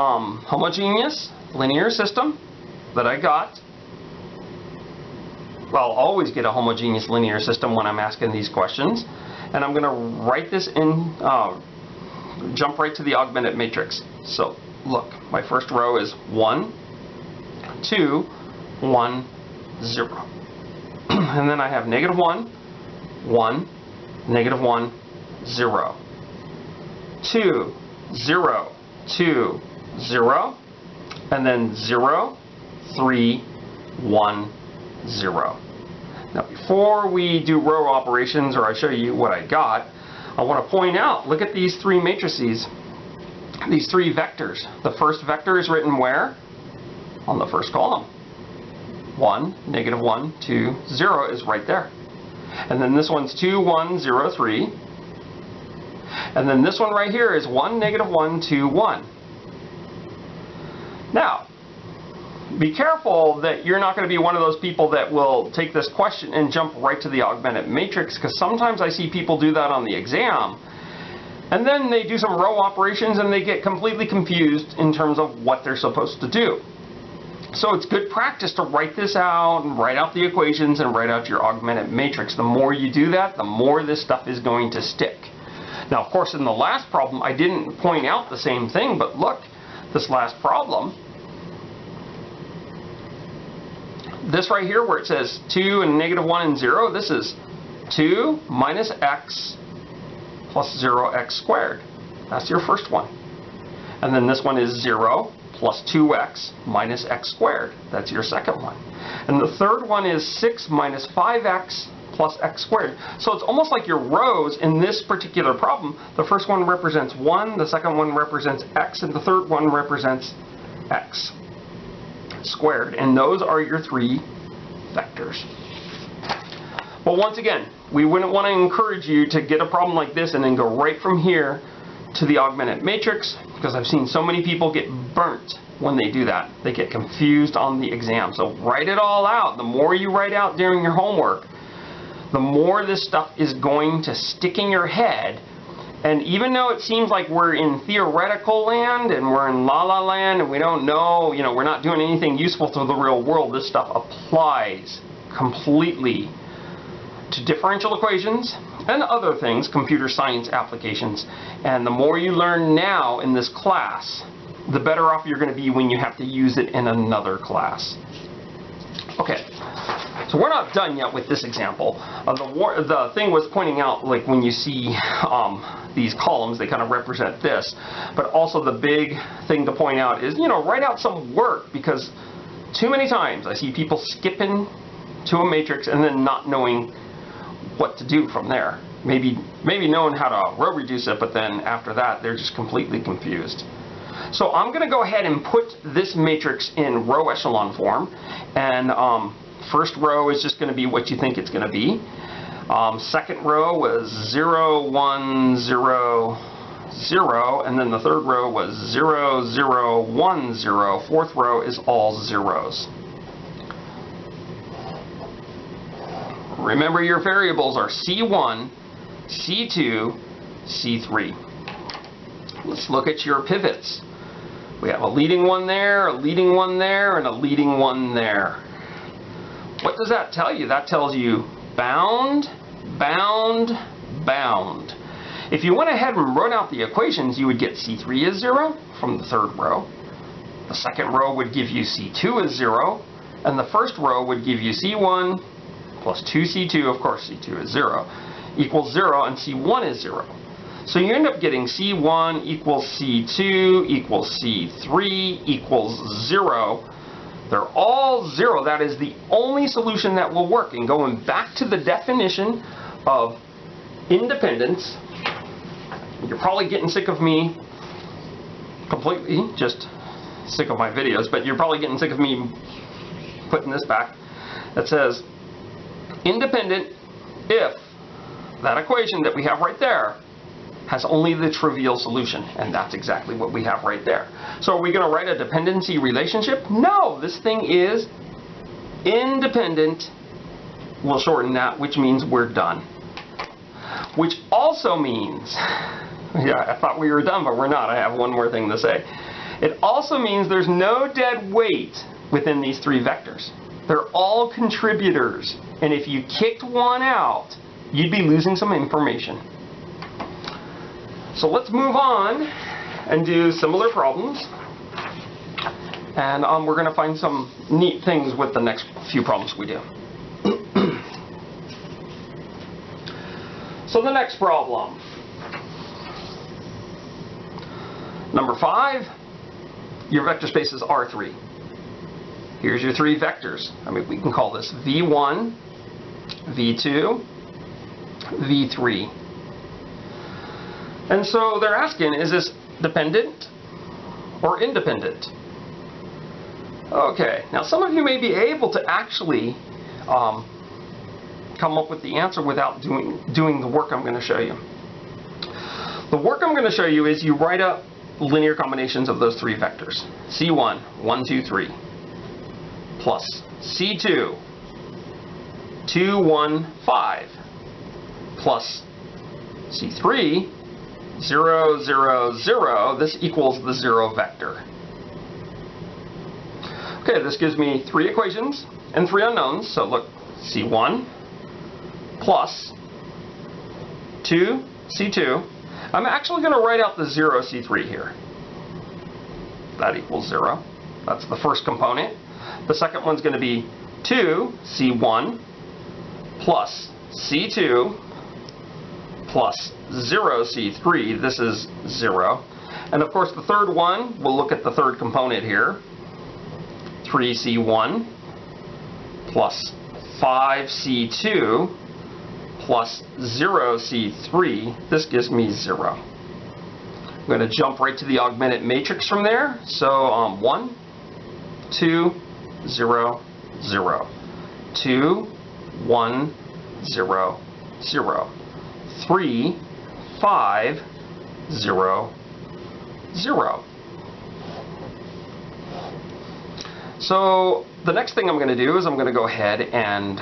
Speaker 1: homogeneous linear system that I got. Well, I'll always get a homogeneous linear system when I'm asking these questions. And I'm going to write this in, jump right to the augmented matrix. So look, my first row is 1, 2, 1, 0. And then I have negative 1, 1, negative 1, 0. 2, 0, 2, 0, and then 0, 3, 1, 0. Now before we do row operations, or I show you what I got, I want to point out, look at these 3 matrices, these 3 vectors. The first vector is written where? On the first column. 1, negative 1, 2, 0 is right there. And then this one's 2, 1, 0, 3. And then this one right here is 1, negative 1, 2, 1. Now, be careful that you're not going to be one of those people that will take this question and jump right to the augmented matrix, because sometimes I see people do that on the exam. And then they do some row operations and they get completely confused in terms of what they're supposed to do. So it's good practice to write this out and write out the equations and write out your augmented matrix. The more you do that, the more this stuff is going to stick. Now, of course, in the last problem, I didn't point out the same thing, but look, this last problem, this right here where it says 2 and negative 1 and 0, this is 2 minus x plus 0x squared. That's your first one. And then this one is 0 plus 2x minus x squared. That's your second one. And the third one is 6 minus 5x plus x squared. So it's almost like your rows in this particular problem. The first one represents 1, the second one represents x, and the third one represents x squared. And those are your 3 vectors. But once again, we wouldn't want to encourage you to get a problem like this and then go right from here to the augmented matrix, because I've seen so many people get burnt when they do that. They get confused on the exam. So write it all out. The more you write out during your homework, the more this stuff is going to stick in your head. And even though it seems like we're in theoretical land and we're in la-la land and we don't know, we're not doing anything useful to the real world, this stuff applies completely to differential equations and other things, computer science applications. And the more you learn now in this class, the better off you're going to be when you have to use it in another class. Okay, so we're not done yet with this example. The thing was pointing out, like when you see these columns, they kind of represent this. But also the big thing to point out is, write out some work, because too many times I see people skipping to a matrix and then not knowing what to do from there. Maybe knowing how to row reduce it, but then after that they're just completely confused. So I'm going to go ahead and put this matrix in row echelon form, and first row is just going to be what you think it's going to be. Second row was 0, 1, 0, 0, and then the third row was 0, 0, 1, 0. Fourth row is all zeros. Remember, your variables are C1, C2, C3. Let's look at your pivots. We have a leading one there, a leading one there, and a leading one there. What does that tell you? That tells you bound, bound, bound. If you went ahead and wrote out the equations, you would get C3 is 0 from the third row. The second row would give you C2 is 0, and the first row would give you C1 plus 2C2, of course C2 is 0, equals 0, and C1 is 0. So you end up getting C1 equals C2 equals C3 equals 0. They're all 0. That is the only solution that will work. And going back to the definition of independence, you're probably getting sick of me completely, just sick of my videos, but you're probably getting sick of me putting this back. That says independent if that equation that we have right there has only the trivial solution, and that's exactly what we have right there. So are we going to write a dependency relationship? No, this thing is independent. We'll shorten that, which means we're done. Which also means, yeah, I thought we were done, but we're not. I have one more thing to say. It also means there's no dead weight within these three vectors. They're all contributors, and if you kicked one out, you'd be losing some information. So let's move on and do similar problems, and we're going to find some neat things with the next few problems we do. So the next problem, number 5, your vector space is R3. Here's your three vectors. I mean, we can call this V1, V2, V3. And so they're asking, is this dependent or independent? Okay, now some of you may be able to actually come up with the answer without doing the work I'm going to show you. The work I'm going to show you is you write up linear combinations of those three vectors. C1, 1, 2, 3, plus C2, 2, 1, 5, plus C3, 0, 0, 0, this equals the 0 vector. Okay, this gives me 3 equations and 3 unknowns. So look, C1 plus 2 C2. I'm actually going to write out the 0 C3 here. That equals 0. That's the first component. The second one's going to be 2 C1 plus C2 plus 0 C3. This is 0. And of course the third one, we'll look at the third component here. 3 C1 plus 5 C2 plus 0 C3. This gives me 0. I'm going to jump right to the augmented matrix from there. So 1, 2, 0, 0. 2, 1, 0, 0. 3, 5, 0, 0. So the next thing I'm going to do is I'm going to go ahead and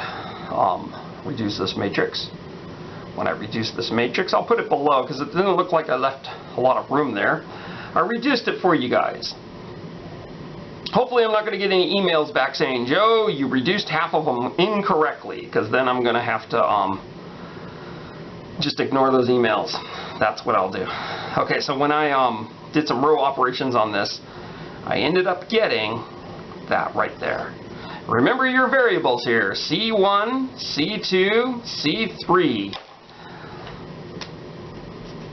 Speaker 1: reduce this matrix. When I reduce this matrix, I'll put it below because it didn't look like I left a lot of room there. I reduced it for you guys. Hopefully I'm not going to get any emails back saying, Joe, you reduced half of them incorrectly, because then I'm going to have to just ignore those emails. That's what I'll do. Okay, so when I did some row operations on this, I ended up getting that right there. Remember your variables here, C1, C2, C3.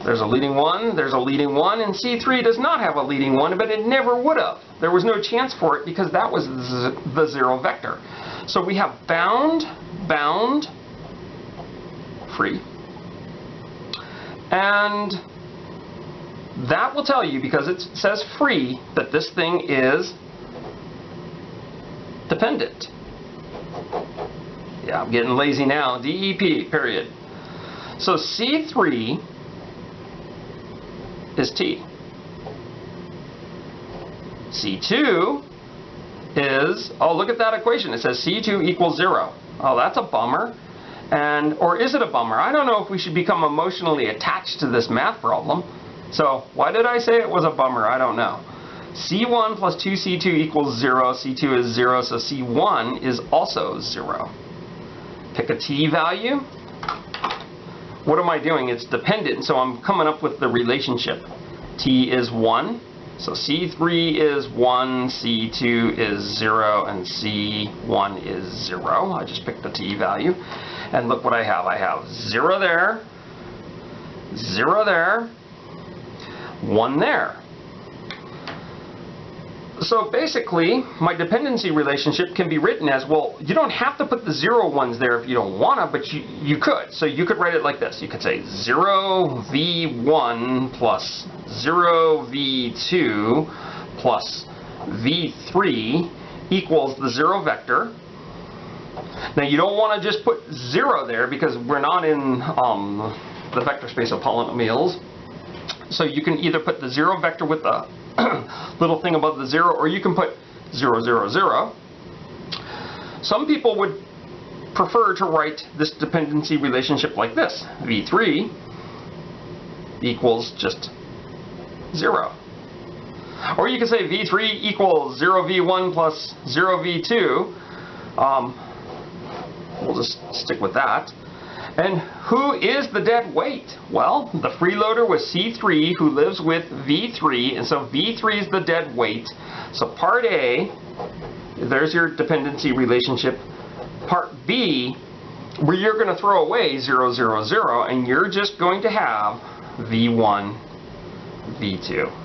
Speaker 1: There's a leading 1, there's a leading 1, and C3 does not have a leading 1, but it never would have. There was no chance for it because that was the 0 vector. So we have bound, bound, free. And that will tell you, because it says free, that this thing is dependent. Yeah, I'm getting lazy now. DEP, period. So C3 is t. C2 is, oh, look at that equation. It says C2 equals 0. Oh, that's a bummer. And, or is it a bummer? I don't know if we should become emotionally attached to this math problem. So why did I say it was a bummer? I don't know. C1 plus 2C2 equals 0. C2 is 0, so C1 is also 0. Pick a t value. What am I doing? It's dependent, so I'm coming up with the relationship. T is 1. So C3 is 1, C2 is 0, and C1 is 0. I just picked the t value. And look what I have. I have 0 there, 0 there, 1 there. So basically, my dependency relationship can be written as, well, you don't have to put the 0 ones there if you don't want to, but you could. So you could write it like this. You could say 0 v1 plus 0 v2 plus v3 equals the 0 vector. Now you don't want to just put 0 there because we're not in the vector space of polynomials. So you can either put the 0 vector with the little thing above the 0, or you can put 0, 0, 0. Some people would prefer to write this dependency relationship like this. V3 equals just 0. Or you can say V3 equals 0v1 plus 0v2. We'll just stick with that. And who is the dead weight? Well, the freeloader was C3, who lives with V3, and so V3 is the dead weight. So part A, there's your dependency relationship. Part B, where you're going to throw away 0, 0, 0, and you're just going to have V1, V2.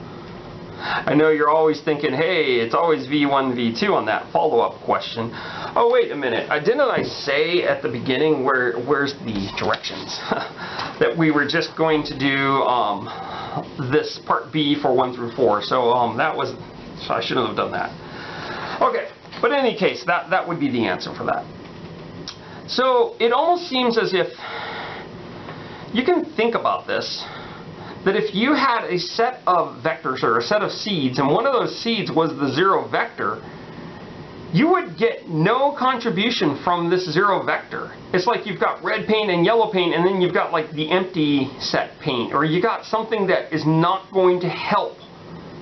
Speaker 1: I know you're always thinking, hey, it's always V1, V2 on that follow-up question. Oh, wait a minute. Didn't I say at the beginning where's the directions? That we were just going to do this part B for 1 through 4. So I shouldn't have done that. Okay, but in any case, that would be the answer for that. So it almost seems as if you can think about this, that if you had a set of vectors or a set of seeds, and one of those seeds was the 0 vector, you would get no contribution from this 0 vector. It's like you've got red paint and yellow paint, and then you've got like the empty set paint, or you got something that is not going to help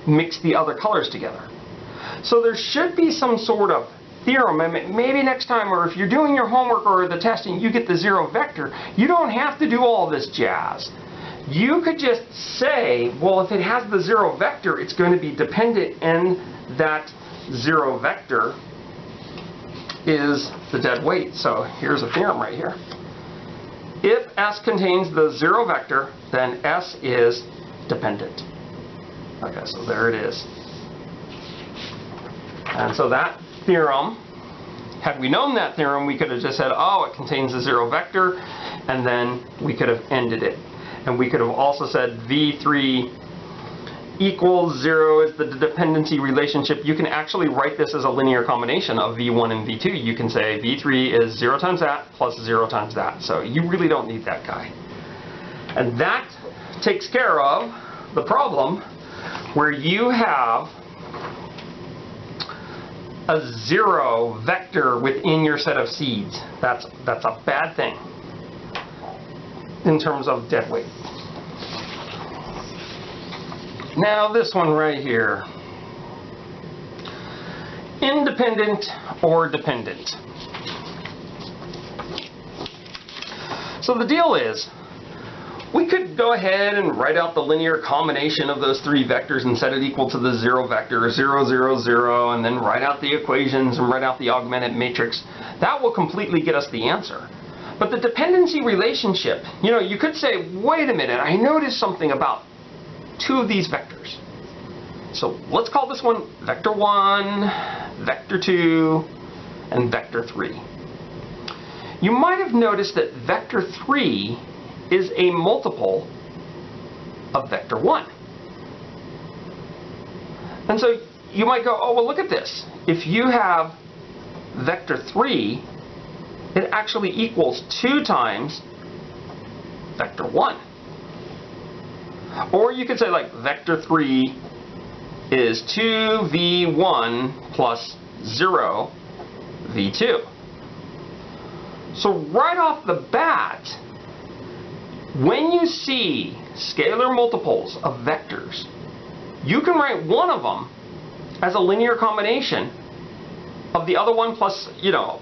Speaker 1: mix the other colors together. So there should be some sort of theorem, and maybe next time, or if you're doing your homework or the testing, you get the 0 vector, you don't have to do all this jazz. You could just say, well, if it has the 0 vector, it's going to be dependent, and that 0 vector is the dead weight. So here's a theorem right here. If S contains the 0 vector, then S is dependent. Okay, so there it is. And so that theorem, had we known that theorem, we could have just said, oh, it contains the 0 vector, and then we could have ended it. And we could have also said V3 equals 0 is the dependency relationship. You can actually write this as a linear combination of V1 and V2. You can say V3 is 0 times that plus 0 times that. So you really don't need that guy. And that takes care of the problem where you have a 0 vector within your set of seeds. That's a bad thing in terms of dead weight. Now this one right here. Independent or dependent. So the deal is, we could go ahead and write out the linear combination of those 3 vectors and set it equal to the 0 vector, 0, 0, 0, and then write out the equations and write out the augmented matrix. That will completely get us the answer. But the dependency relationship, you could say, wait a minute, I noticed something about 2 of these vectors. So let's call this one vector 1, vector 2, and vector 3. You might have noticed that vector 3 is a multiple of vector 1. And so you might go, oh, well, look at this. If you have vector 3, it actually equals 2 times vector 1. Or you could say like vector 3 is 2v1 plus 0 v2. So right off the bat, when you see scalar multiples of vectors, you can write one of them as a linear combination of the other one plus,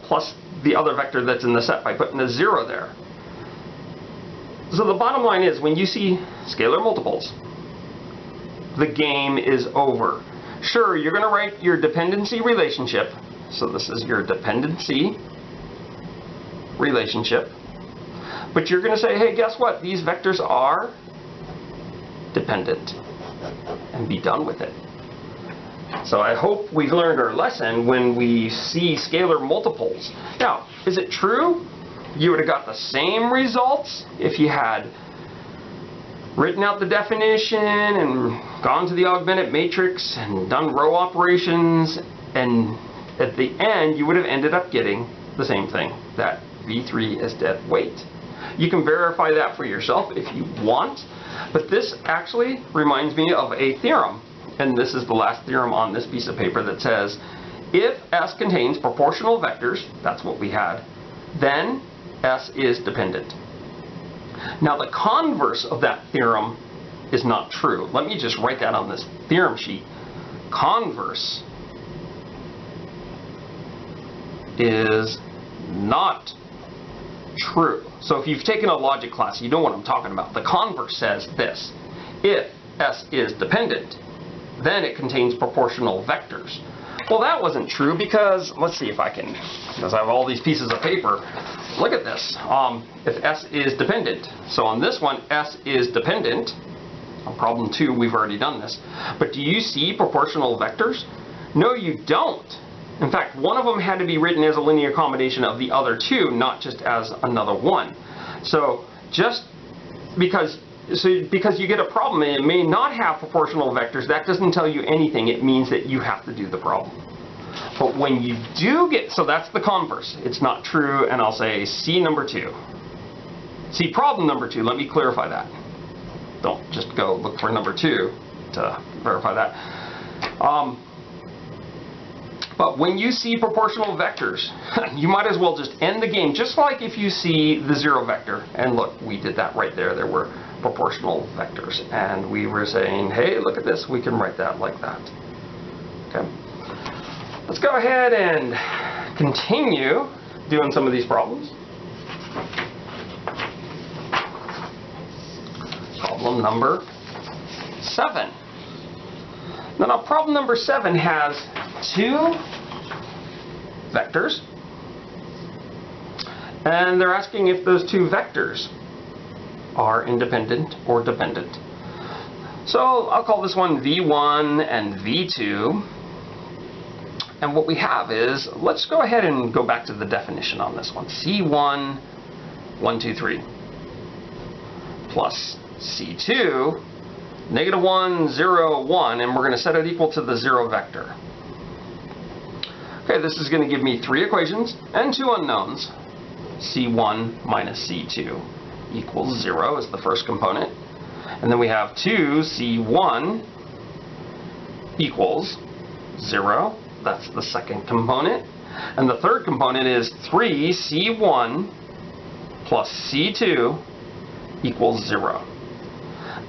Speaker 1: plus the other vector that's in the set by putting a 0 there. So the bottom line is, when you see scalar multiples, the game is over. Sure, you're going to write your dependency relationship. So this is your dependency relationship. But you're going to say, hey, guess what? These vectors are dependent. And be done with it. So I hope we've learned our lesson when we see scalar multiples. Now, is it true you would have got the same results if you had written out the definition and gone to the augmented matrix and done row operations, and at the end you would have ended up getting the same thing, that V3 is dead weight? You can verify that for yourself if you want, but this actually reminds me of a theorem, and this is the last theorem on this piece of paper that says if S contains proportional vectors, that's what we had, then S is dependent. Now the converse of that theorem is not true. Let me just write that on this theorem sheet. Converse is not true. So if you've taken a logic class, you know what I'm talking about. The converse says this: if S is dependent, then it contains proportional vectors. Well, that wasn't true because, let's see if I can, because I have all these pieces of paper. Look at this. If S is dependent, so on this one, S is dependent. On problem 2, we've already done this. But do you see proportional vectors? No, you don't. In fact, one of them had to be written as a linear combination of the other two, not just as another one. So just because you get a problem and it may not have proportional vectors, that doesn't tell you anything. It means that you have to do the problem. But when you do get, so that's the converse. It's not true, and I'll say C number 2. See problem number 2, let me clarify that. Don't just go look for number 2 to verify that. But when you see proportional vectors, you might as well just end the game, just like if you see the 0 vector. And look, we did that right there. There were proportional vectors. And we were saying, hey, look at this. We can write that like that. Okay. Let's go ahead and continue doing some of these problems. Problem number 7. Now, problem number 7 has 2 vectors, and they're asking if those 2 vectors are independent or dependent. So I'll call this one V1 and V2, and what we have is, let's go ahead and go back to the definition on this one. C1, 1, 2, 3, plus C2, -1, 0, 1, and we're going to set it equal to the 0 vector. Okay, this is going to give me 3 equations and 2 unknowns. C1 minus C2 equals 0 is the first component. And then we have 2C1 equals 0. That's the second component. And the third component is 3C1 plus C2 equals 0.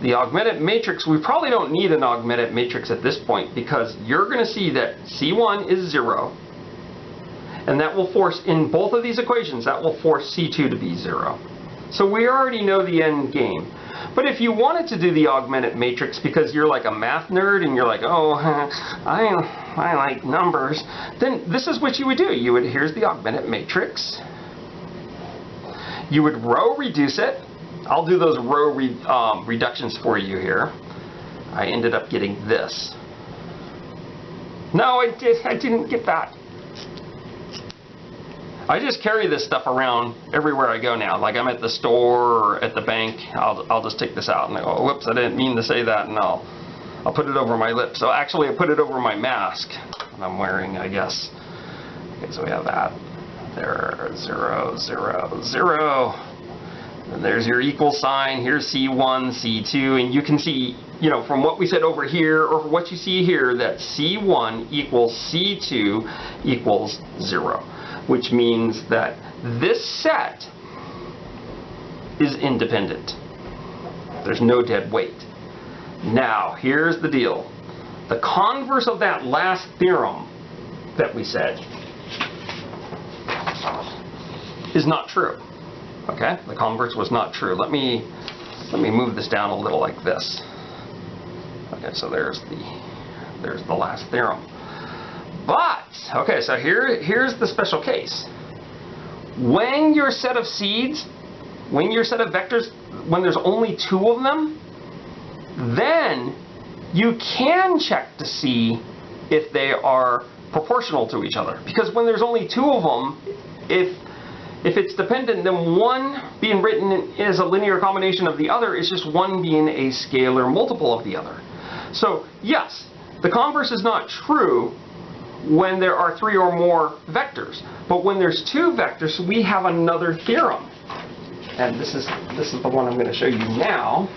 Speaker 1: The augmented matrix, we probably don't need an augmented matrix at this point, because you're going to see that C1 is 0. And that will force, in both of these equations, that will force C2 to be 0. So we already know the end game. But if you wanted to do the augmented matrix because you're like a math nerd and you're like, oh, I like numbers, then this is what you would do. You would, here's the augmented matrix. You would row reduce it. I'll do those row reductions for you here. I ended up getting this. No, I didn't get that. I just carry this stuff around everywhere I go now. Like I'm at the store or at the bank, I'll just take this out and I go, whoops, I didn't mean to say that, and I'll put it over my lips. So actually I put it over my mask that I'm wearing, I guess. Okay, so we have that. There, 0, 0, 0. And there's your equal sign. Here's C1, C2, and you can see, you know, from what we said over here, or what you see here, that C1 equals C2 equals 0, which means that this set is independent. There's no dead weight. Now, here's the deal. The converse of that last theorem that we said is not true. Okay? The converse was not true. Let me move this down a little like this. Okay, so there's the last theorem. But, okay, so here's the special case. When your set of seeds, when your set of vectors, when there's only 2 of them, then you can check to see if they are proportional to each other. Because when there's only 2 of them, if it's dependent, then one being written as a linear combination of the other is just one being a scalar multiple of the other. So yes, the converse is not true when there are 3 or more vectors. But when there's 2 vectors, we have another theorem. And this is the one I'm going to show you now.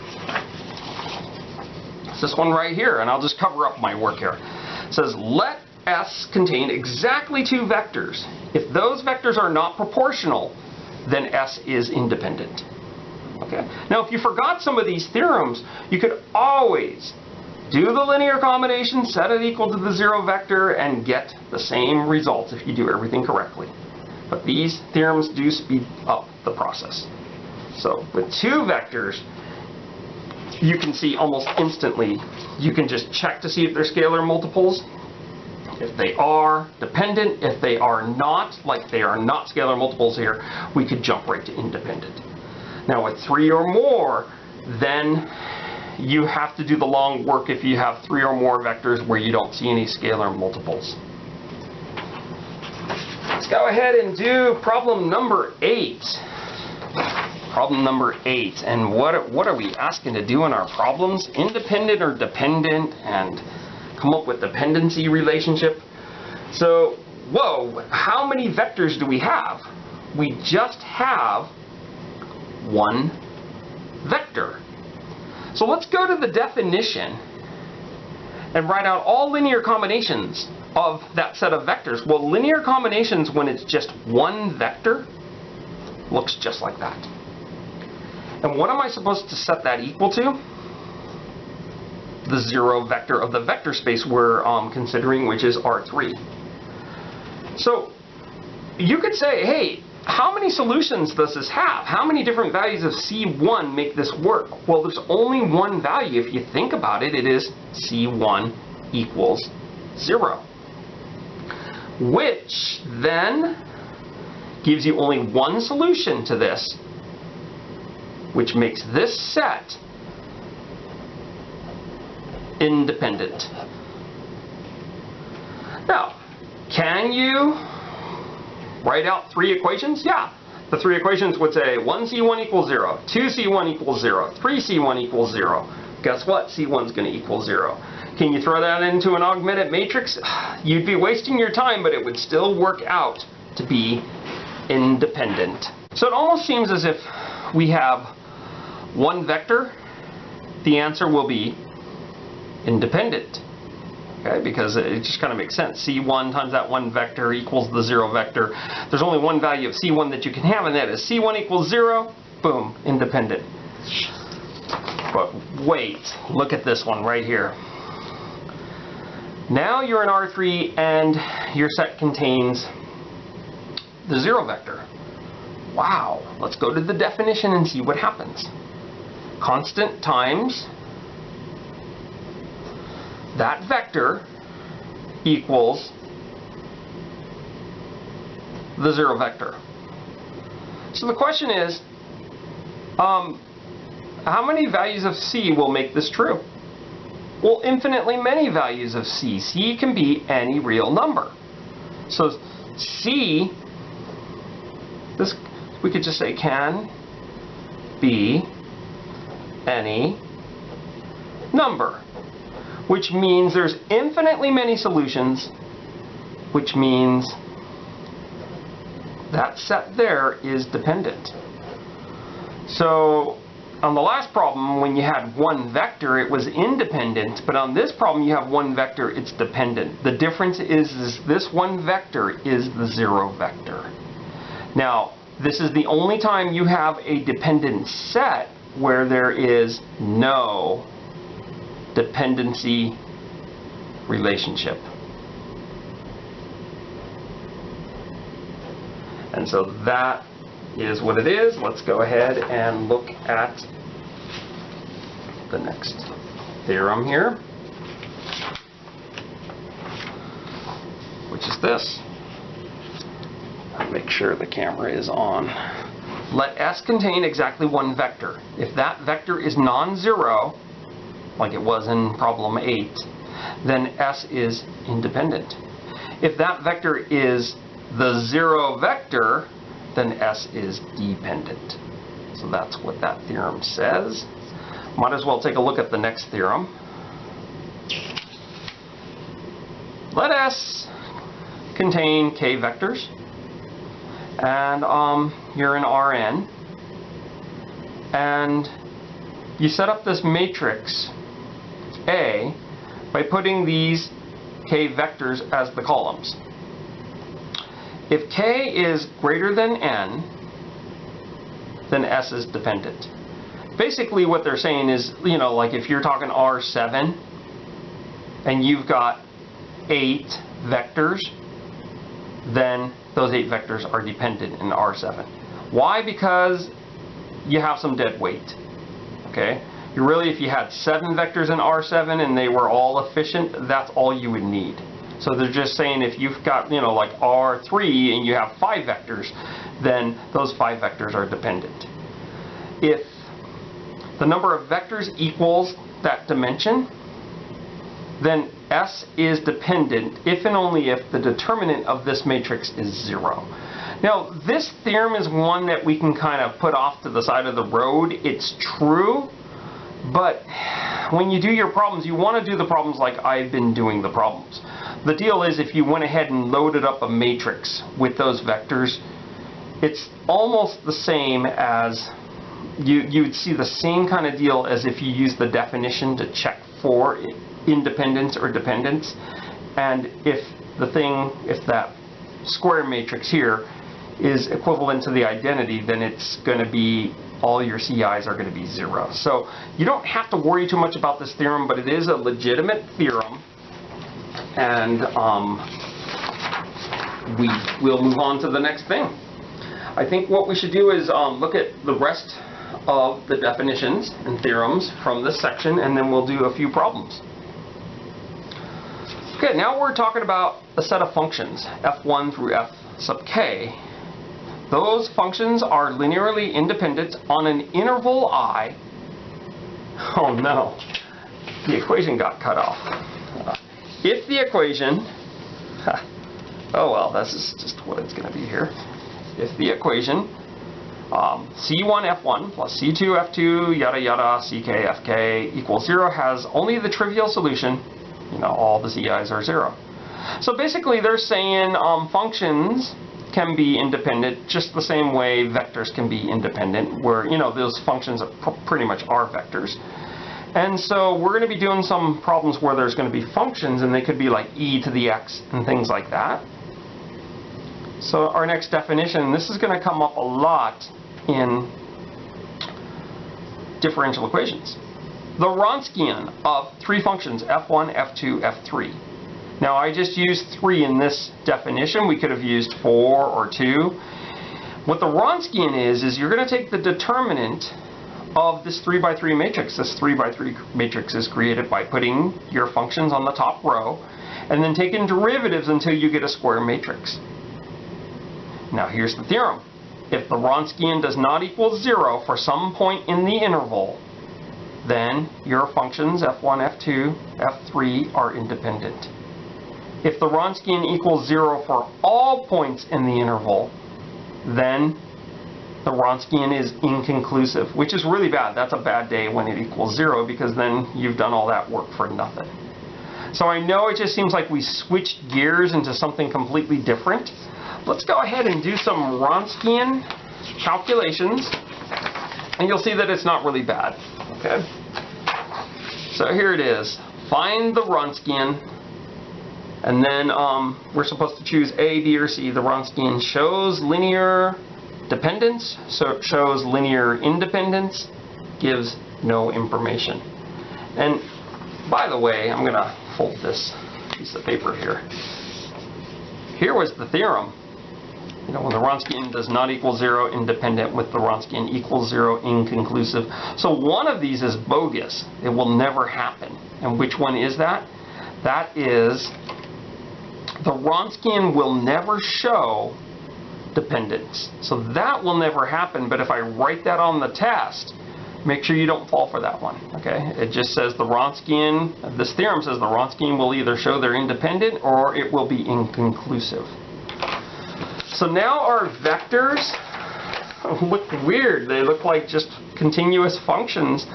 Speaker 1: It's this one right here, and I'll just cover up my work here. It says, let S contain exactly 2 vectors. If those vectors are not proportional, then S is independent. Okay. Now, if you forgot some of these theorems, you could always do the linear combination, set it equal to the 0 vector, and get the same results if you do everything correctly. But these theorems do speed up the process. So with 2 vectors, you can see almost instantly, you can just check to see if they're scalar multiples. If they are dependent, if they are not, like they are not scalar multiples here, we could jump right to independent. Now with 3 or more, then you have to do the long work if you have 3 or more vectors where you don't see any scalar multiples. Let's go ahead and do problem number 8. Problem number 8. And what are we asking to do in our problems? Independent or dependent, and come up with dependency relationship. So, whoa, how many vectors do we have? We just have 1 vector. So let's go to the definition and write out all linear combinations of that set of vectors. Well, linear combinations, when it's just 1 vector, looks just like that. And what am I supposed to set that equal to? The 0 vector of the vector space we're considering, which is R3. So you could say, hey, how many solutions does this have? How many different values of C1 make this work? Well, there's only one value. If you think about it, it is C1 equals 0. Which then gives you only one solution to this, which makes this set independent. Now, can you write out 3 equations? Yeah. The 3 equations would say 1C1 equals 0, 2C1 equals 0, 3C1 equals 0. Guess what? C1's going to equal 0. Can you throw that into an augmented matrix? You'd be wasting your time, but it would still work out to be independent. So it almost seems as if we have 1 vector. The answer will be independent. Okay, because it just kind of makes sense. C1 times that 1 vector equals the 0 vector. There's only one value of C1 that you can have, and that is C1 equals 0. Boom, independent. But wait, look at this one right here. Now you're in R3 and your set contains the 0 vector. Wow, let's go to the definition and see what happens. Constant times that vector equals the 0 vector. So the question is, how many values of C will make this true? Well, infinitely many values of C. C can be any real number. So C, this we could just say can be any number, which means there's infinitely many solutions, which means that set there is dependent. So on the last problem, when you had one vector, it was independent, but on this problem you have one vector, it's dependent. The difference is this one vector is the 0 vector. Now, this is the only time you have a dependent set where there is no dependency relationship. And so that is what it is. Let's go ahead and look at the next theorem here, which is this. I'll make sure the camera is on. Let S contain exactly one vector. If that vector is non-zero, like it was in problem 8, then S is independent. If that vector is the 0 vector, then S is dependent. So that's what that theorem says. Might as well take a look at the next theorem. Let S contain k vectors, and you're in Rn, and you set up this matrix A by putting these k vectors as the columns. If k is greater than n, then S is dependent. Basically what they're saying is, like if you're talking R7 and you've got 8 vectors, then those 8 vectors are dependent in R7. Why? Because you have some dead weight. Okay? If you had 7 vectors in R7 and they were all efficient, that's all you would need. So they're just saying if you've got, like R3 and you have 5 vectors, then those 5 vectors are dependent. If the number of vectors equals that dimension, then S is dependent if and only if the determinant of this matrix is 0. Now, this theorem is one that we can kind of put off to the side of the road. It's true, but when you do your problems, you want to do the problems like I've been doing the problems. The deal is if you went ahead and loaded up a matrix with those vectors, it's almost the same as you'd see the same kind of deal as if you use the definition to check for independence or dependence. And if that square matrix here is equivalent to the identity, then it's going to be all your CIs are going to be 0. So you don't have to worry too much about this theorem, but it is a legitimate theorem. And we'll move on to the next thing. I think what we should do is look at the rest of the definitions and theorems from this section, and then we'll do a few problems. Okay, now we're talking about a set of functions, f1 through f sub k. Those functions are linearly independent on an interval I. Oh no, the equation got cut off. If the equation, oh well, this is just what it's going to be here. If the equation C1 F1 plus C2 F2 yada yada CK Fk equals 0 has only the trivial solution, all the CIs are 0. So basically they're saying functions can be independent just the same way vectors can be independent, where those functions pretty much are vectors. And so we're going to be doing some problems where there's going to be functions, and they could be like e to the x and things like that. So our next definition, this is going to come up a lot in differential equations. The Wronskian of 3 functions, f1, f2, f3. Now I just used 3 in this definition. We could have used 4 or 2. What the Wronskian is you're going to take the determinant of this 3 by 3 matrix. This 3 by 3 matrix is created by putting your functions on the top row and then taking derivatives until you get a square matrix. Now here's the theorem. If the Wronskian does not equal 0 for some point in the interval, then your functions f1, f2, f3 are independent. If the Wronskian equals 0 for all points in the interval, then the Wronskian is inconclusive, which is really bad. That's a bad day when it equals 0, because then you've done all that work for nothing. So I know it just seems like we switched gears into something completely different. Let's go ahead and do some Wronskian calculations And you'll see that it's not really bad. Okay. So here it is. Find the Wronskian. And then we're supposed to choose A, B, or C. The Wronskian shows linear dependence, so it shows linear independence, gives no information. And by the way, I'm going to fold this piece of paper here. Here was the theorem. You know, when the Wronskian does not equal 0, independent, with the Wronskian equals 0, inconclusive. So one of these is bogus. It will never happen. And which one is that? That is, the Wronskian will never show dependence. So that will never happen, but if I write that on the test, make sure you don't fall for that one. Okay? It just says the Wronskian, this theorem says the Wronskian will either show they're independent or it will be inconclusive. So now our vectors look weird. They look like just continuous functions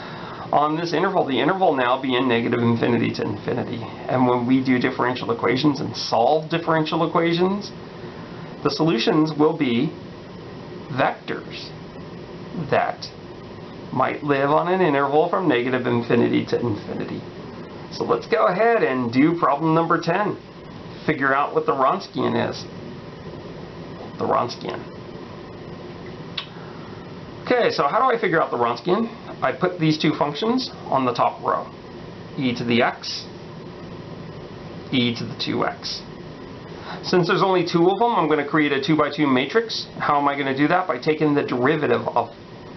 Speaker 1: on this interval. The interval now being negative infinity to infinity. And when we do differential equations and solve differential equations, the solutions will be vectors that might live on an interval from negative infinity to infinity. So let's go ahead and do problem number 10. Figure out what the Wronskian is. The Wronskian. Okay, so how do I figure out the Wronskian? I put these two functions on the top row. E to the x, e to the 2x. Since there's only two of them, I'm going to create a 2 by 2 matrix. How am I going to do that? By taking the derivative of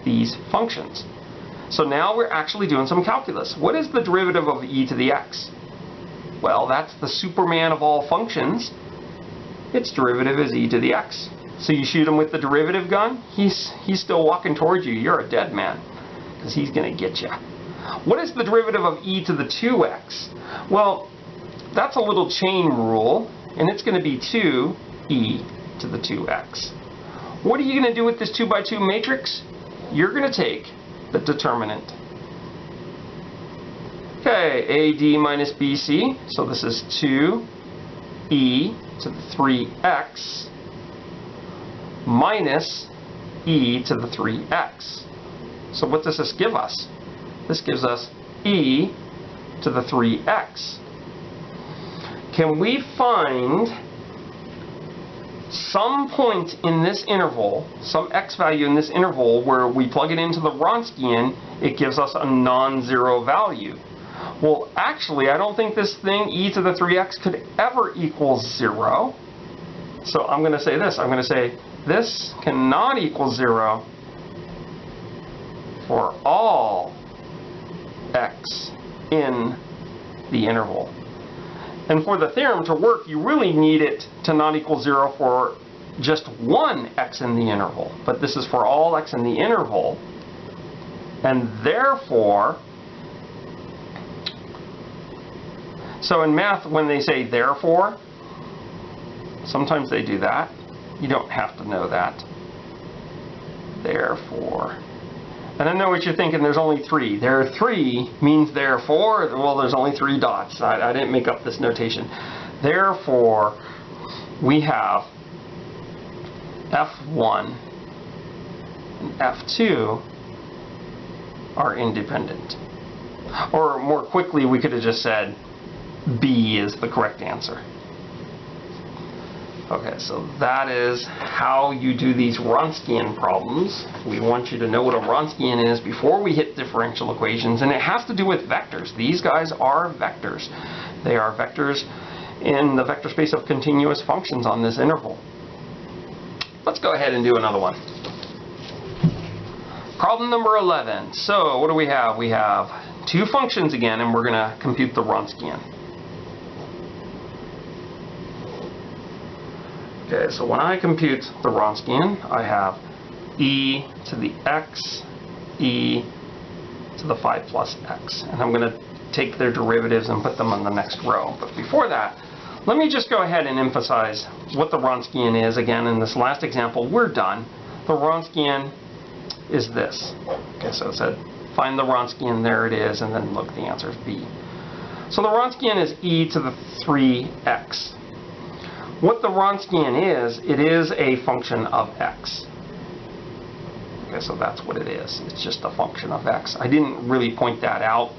Speaker 1: these functions. So now we're actually doing some calculus. What is the derivative of e to the x? Well, that's the Superman of all functions. Its derivative is e to the x. So you shoot him with the derivative gun, he's still walking towards you. You're a dead man, because he's going to get you. What is the derivative of e to the 2x? Well, that's a little chain rule, and it's going to be 2e to the 2x. What are you going to do with this 2 by 2 matrix? You're going to take the determinant. Okay, AD minus BC, so this is 2e to the 3x minus e to the 3x. So what does this give us? This gives us e to the 3x. Can we find some point in this interval, some x value in this interval, where we plug it into the Wronskian, it gives us a non-zero value? Well, actually, I don't think this thing, e to the 3x, could ever equal 0. So I'm going to say this. I'm going to say this cannot equal 0 for all x in the interval. And for the theorem to work, you really need it to not equal 0 for just one x in the interval. But this is for all x in the interval. And therefore, so in math, when they say therefore, sometimes they do that. You don't have to know that. Therefore. And I know what you're thinking, there's only 3. There are 3 means therefore. Well, there's only 3 dots. I didn't make up this notation. Therefore, we have F1 and F2 are independent. Or more quickly, we could have just said B is the correct answer. Okay, so that is how you do these Wronskian problems. We want you to know what a Wronskian is before we hit differential equations, and it has to do with vectors. These guys are vectors. They are vectors in the vector space of continuous functions on this interval. Let's go ahead and do another one. Problem number 11. So what do we have? We have two functions again, and we're going to compute the Wronskian. Okay, so when I compute the Wronskian, I have e to the x, e to the 5 plus x. And I'm going to take their derivatives and put them on the next row. But before that, let me just go ahead and emphasize what the Wronskian is. Again, in this last example, we're done. The Wronskian is this. Okay, so it said, find the Wronskian, there it is, and then look, the answer is B. So the Wronskian is e to the 3x. What the Wronskian is, it is a function of x. Okay, Okay, so that's what it is. It's just a function of x. I didn't really point that out.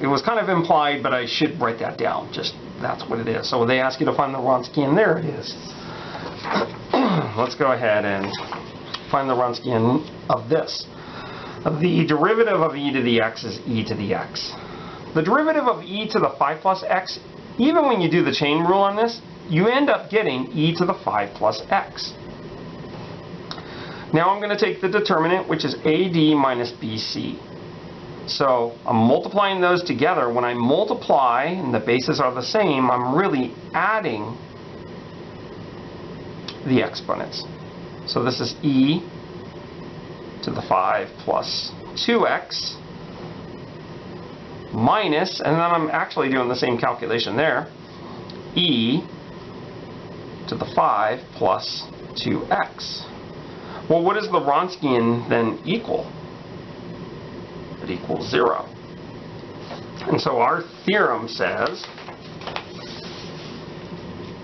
Speaker 1: It was kind of implied, but I should write that down. Just that's what it is. So they ask you to find the Wronskian. There it is. Let's go ahead and find the Wronskian of this. The derivative of e to the x is e to the x. The derivative of e to the 5 plus x, even when you do the chain rule on this, you end up getting e to the 5 plus x. Now I'm going to take the determinant, which is AD minus BC. So I'm multiplying those together. When I multiply and the bases are the same, I'm really adding the exponents. So this is e to the 5 plus 2x minus, and then I'm actually doing the same calculation there, e to the 5 plus 2x. Well, what does the Wronskian then equal? It equals 0. And so our theorem says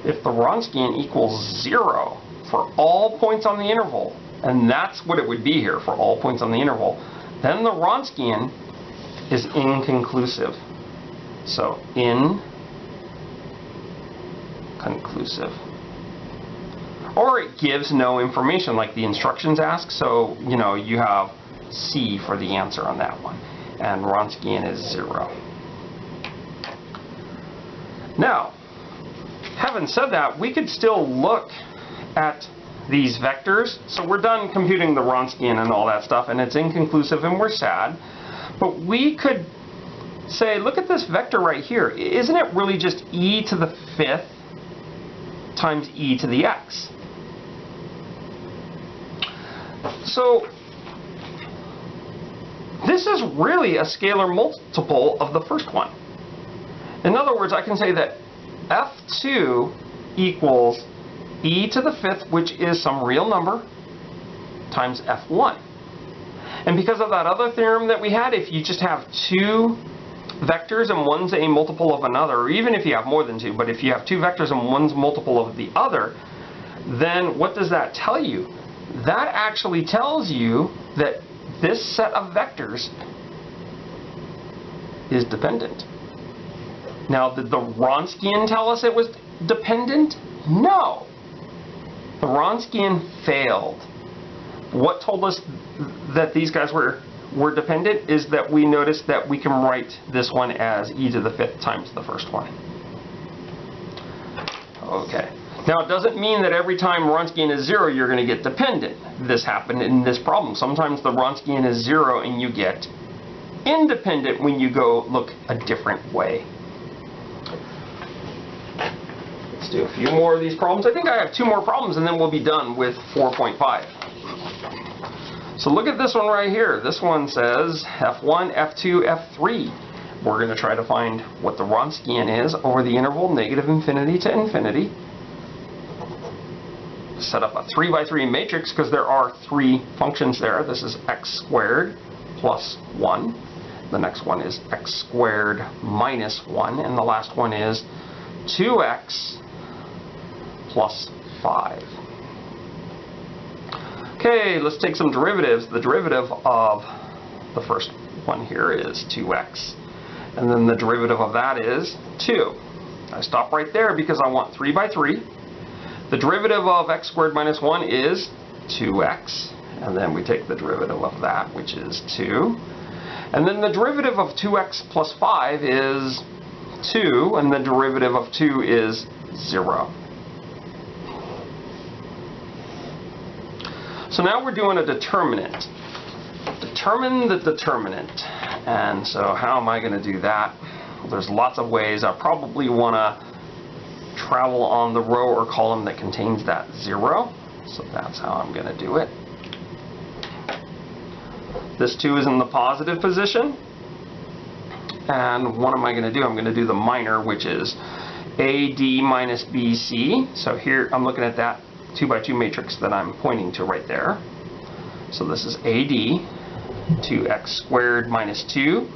Speaker 1: if the Wronskian equals 0 for all points on the interval, and that's what it would be here for all points on the interval, then the Wronskian is inconclusive. So inconclusive. Or it gives no information like the instructions ask, so you know you have C for the answer on that one. And Wronskian is 0. Now, having said that, we could still look at these vectors. So we're done computing the Wronskian and all that stuff, and it's inconclusive and we're sad. But we could say, look at this vector right here. Isn't it really just e to the 5th times e to the x? So this is really a scalar multiple of the first one. In other words, I can say that f2 equals e to the 5th, which is some real number, times f1. And because of that other theorem that we had, if you just have two vectors and one's a multiple of another, or even if you have more than two, but if you have two vectors and one's multiple of the other, then what does that tell you? That actually tells you that this set of vectors is dependent. Now, did the Wronskian tell us it was dependent? No. The Wronskian failed. What told us that these guys were dependent is that we noticed that we can write this one as e to the 5th times the first one. Okay. Now, it doesn't mean that every time Wronskian is 0, you're going to get dependent. This happened in this problem. Sometimes the Wronskian is 0 and you get independent when you go look a different way. Let's do a few more of these problems. I think I have 2 more problems and then we'll be done with 4.5. So look at this one right here. This one says f1, f2, f3. We're going to try to find what the Wronskian is over the interval -infinity to infinity. Set up a 3 by 3 matrix because there are 3 functions there. This is x squared plus 1. The next one is x squared minus 1. And the last one is 2x plus 5. Okay, let's take some derivatives. The derivative of the first one here is 2x. And then the derivative of that is 2. I stop right there because I want 3 by 3. The derivative of x squared minus 1 is 2x. And then we take the derivative of that, which is 2. And then the derivative of 2x plus 5 is 2. And the derivative of 2 is 0. So now we're doing a determinant. Determine the determinant. And so how am I going to do that? Well, there's lots of ways. I probably want to travel on the row or column that contains that 0. So that's how I'm going to do it. This 2 is in the positive position. And what am I going to do? I'm going to do the minor, which is AD minus BC. So here I'm looking at that 2 by 2 matrix that I'm pointing to right there. So this is AD, 2x squared minus 2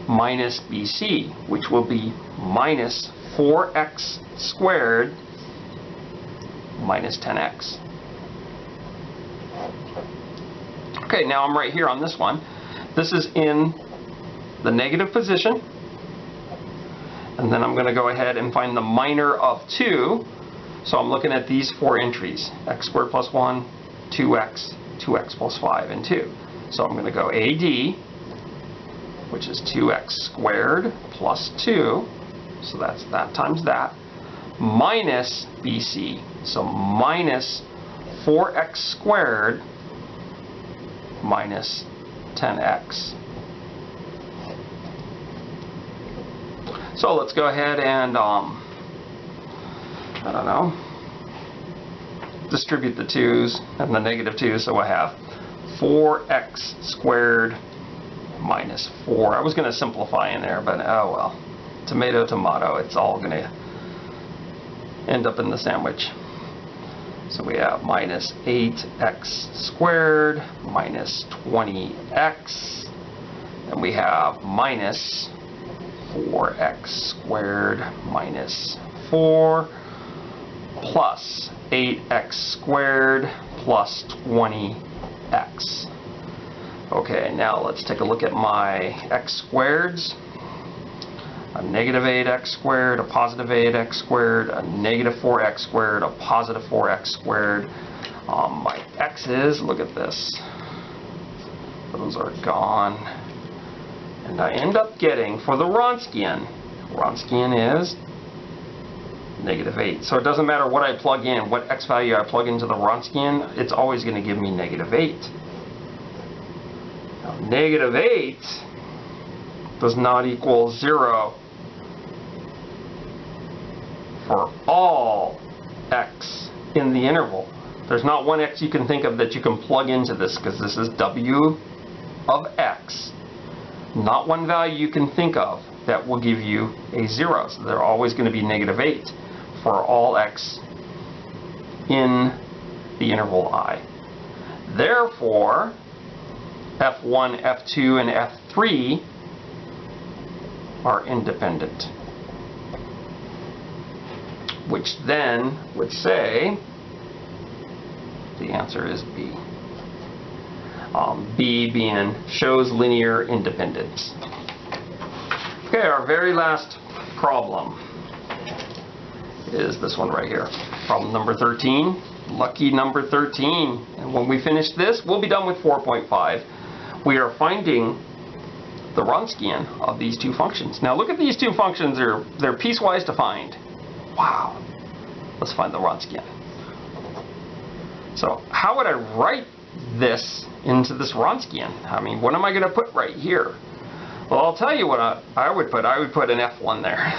Speaker 1: minus BC, which will be minus 4x squared minus 10x. Okay, now I'm right here on this one. This is in the negative position. And then I'm going to go ahead and find the minor of 2. So I'm looking at these 4 entries. X squared plus 1, 2x, 2x plus 5, and 2. So I'm going to go AD, which is 2x squared plus 2. So that's that times that. Minus BC. So minus 4x squared minus 10x. So let's go ahead and, I don't know, distribute the 2's and the negative 2's. So I have 4x squared minus 4. I was going to simplify in there, but oh well. Tomato, tomato. It's all going to end up in the sandwich. So we have minus 8x squared minus 20x. And we have minus 4x squared minus 4 plus 8x squared plus 20x. Okay, now let's take a look at my x squareds. A negative 8x squared, a positive 8x squared, a negative 4x squared, a positive 4x squared. My x's, look at this. Those are gone. And I end up getting, for the Wronskian is negative 8. So it doesn't matter what I plug in, what x value I plug into the Wronskian, it's always going to give me negative 8. Now, negative 8 does not equal 0 for all x in the interval. There's not one x you can think of that you can plug into this, because this is w of x. Not one value you can think of that will give you a 0. So they're always going to be negative 8 for all x in the interval I. Therefore, f1, f2, and f3 are independent. Which then would say the answer is B. B being shows linear independence. Okay, our very last problem is this one right here. Problem number 13. Lucky number 13. And when we finish this, we'll be done with 4.5. We are finding the Wronskian of these two functions. Now look at these two functions. They're piecewise defined. Wow. Let's find the Wronskian. So how would I write this into this Wronskian? I mean, what am I going to put right here? Well, I'll tell you what I would put. I would put an F1 there.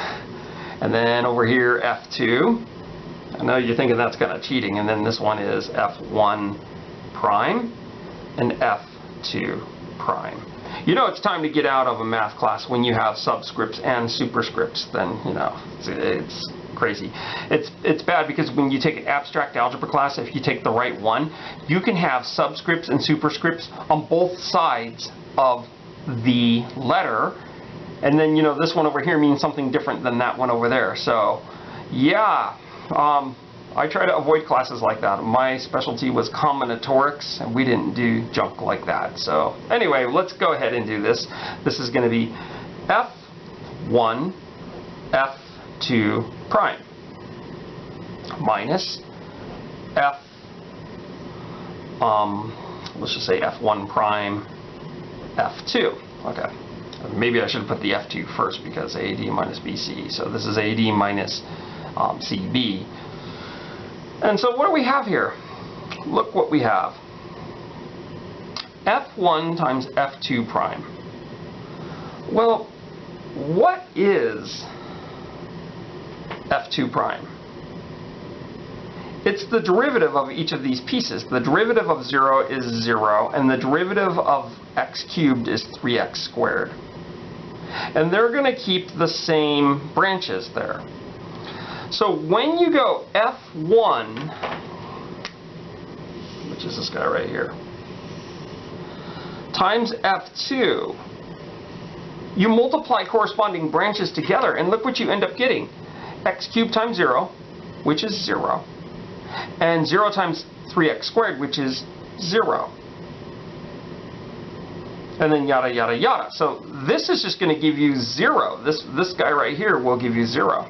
Speaker 1: And then over here, F2. I know you're thinking that's kind of cheating. And then this one is F1 prime and F2 prime. You know it's time to get out of a math class when you have subscripts and superscripts. Then, you know, it's crazy. It's bad because when you take an abstract algebra class, if you take the right one, you can have subscripts and superscripts on both sides of the letter, and then, you know, this one over here means something different than that one over there. So yeah, I try to avoid classes like that. My specialty was combinatorics, and we didn't do junk like that. So anyway, let's go ahead and do this. This is going to be F1 F2 prime minus let's just say F1 prime F2. Okay, maybe I should put the F2 first because AD minus BC. So this is AD minus CB. And so what do we have here? Look what we have. F1 times F2 prime. Well, what is F2 prime? It's the derivative of each of these pieces. The derivative of 0 is 0, and the derivative of x cubed is 3x squared. And they're going to keep the same branches there. So when you go F1, which is this guy right here, times F2, you multiply corresponding branches together, and look what you end up getting. X cubed times 0, which is 0, and 0 times 3x squared, which is 0. and then yada, yada, yada. So this is just going to give you 0. This guy right here will give you 0.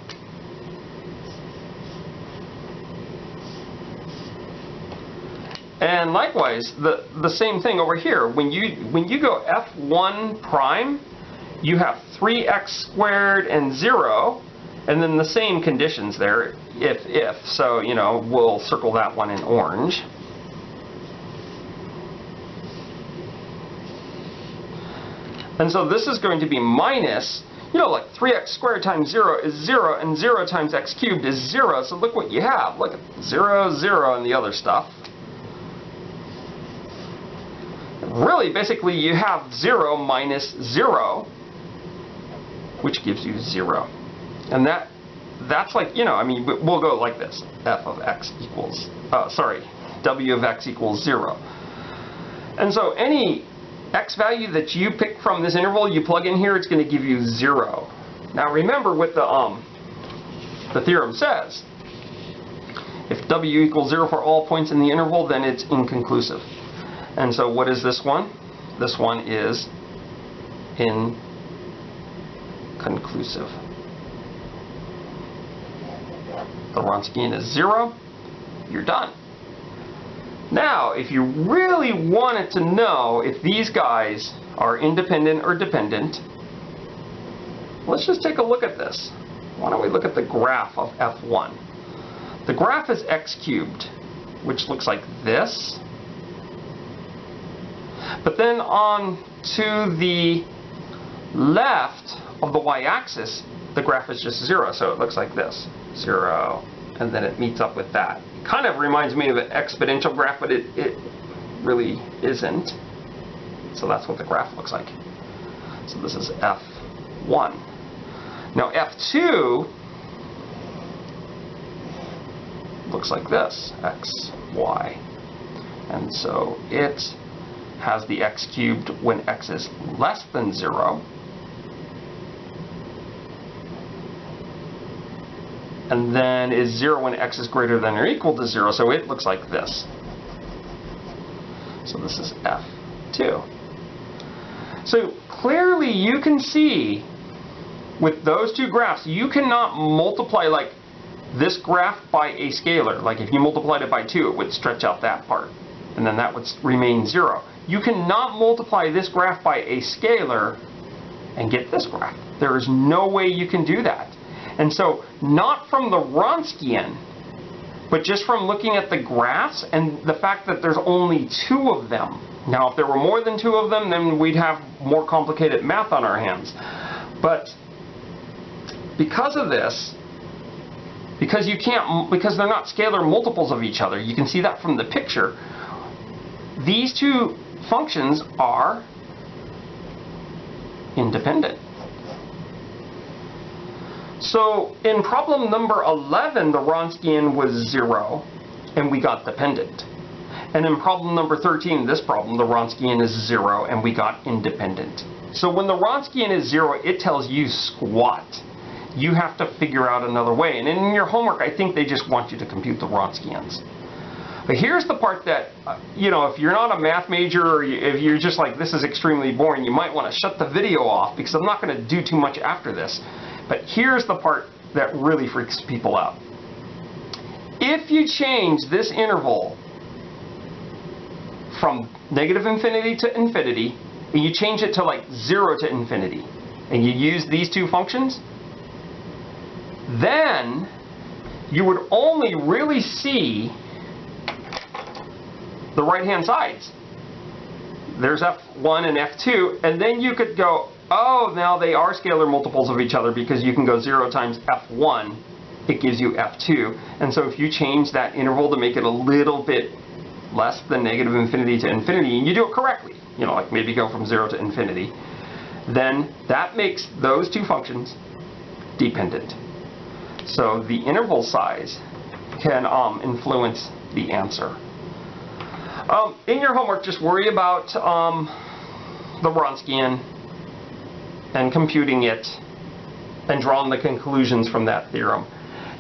Speaker 1: And likewise, the same thing over here. When you go f1 prime, you have 3x squared and 0, and then the same conditions there, if. So, you know, we'll circle that one in orange. And so this is going to be minus, you know, like 3x squared times 0 is 0, and 0 times x cubed is 0. So look what you have. Look at 0, 0, and the other stuff. Really, basically, you have 0 minus 0, which gives you 0. And that's like, you know, I mean, we'll go like this. F of x equals, W of x equals 0. And so any x value that you pick from this interval, you plug in here, it's going to give you 0. Now remember what the theorem says. If W equals 0 for all points in the interval, then it's inconclusive. And so what is this one? This one is inconclusive. The Wronskian is 0. You're done. Now, if you really wanted to know if these guys are independent or dependent, let's just take a look at this. Why don't we look at the graph of f1? The graph is x cubed, which looks like this. But then on to the left of the y-axis, the graph is just 0, so it looks like this. 0, and then it meets up with that. It kind of reminds me of an exponential graph, but it really isn't. So that's what the graph looks like. So this is f1. Now f2 looks like this, x, y. And so it has the x cubed when x is less than 0. And then is 0 when x is greater than or equal to 0. So it looks like this. So this is f2. So clearly you can see with those two graphs, you cannot multiply like this graph by a scalar. Like if you multiplied it by 2, it would stretch out that part. And then that would remain 0. You cannot multiply this graph by a scalar and get this graph. There is no way you can do that. And so, not from the Wronskian, but just from looking at the graphs and the fact that there's only 2 of them. Now, if there were more than 2 of them, then we'd have more complicated math on our hands. But because of this, because they're not scalar multiples of each other, you can see that from the picture, these 2 functions are independent. So in problem number 11, the Wronskian was 0, and we got dependent. And in problem number 13, this problem, the Wronskian is 0, and we got independent. So when the Wronskian is 0, it tells you squat. You have to figure out another way. And in your homework, I think they just want you to compute the Wronskians. But here's the part that, you know, if you're not a math major or if you're just like, this is extremely boring, you might want to shut the video off because I'm not going to do too much after this. But here's the part that really freaks people out. If you change this interval from negative infinity to infinity, and you change it to like 0 to infinity, and you use these 2 functions, then you would only really see the right-hand sides. There's f1 and f2, and then you could go, oh, now they are scalar multiples of each other because you can go 0 times f1, it gives you f2. And so if you change that interval to make it a little bit less than negative infinity to infinity, and you do it correctly, you know, like maybe go from 0 to infinity, then that makes those 2 functions dependent. So the interval size can influence the answer. In your homework, just worry about the Wronskian and computing it and drawing the conclusions from that theorem.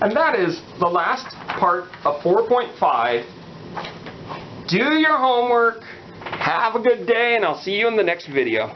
Speaker 1: And that is the last part of 4.5. Do your homework, Have a good day, and I'll see you in the next video.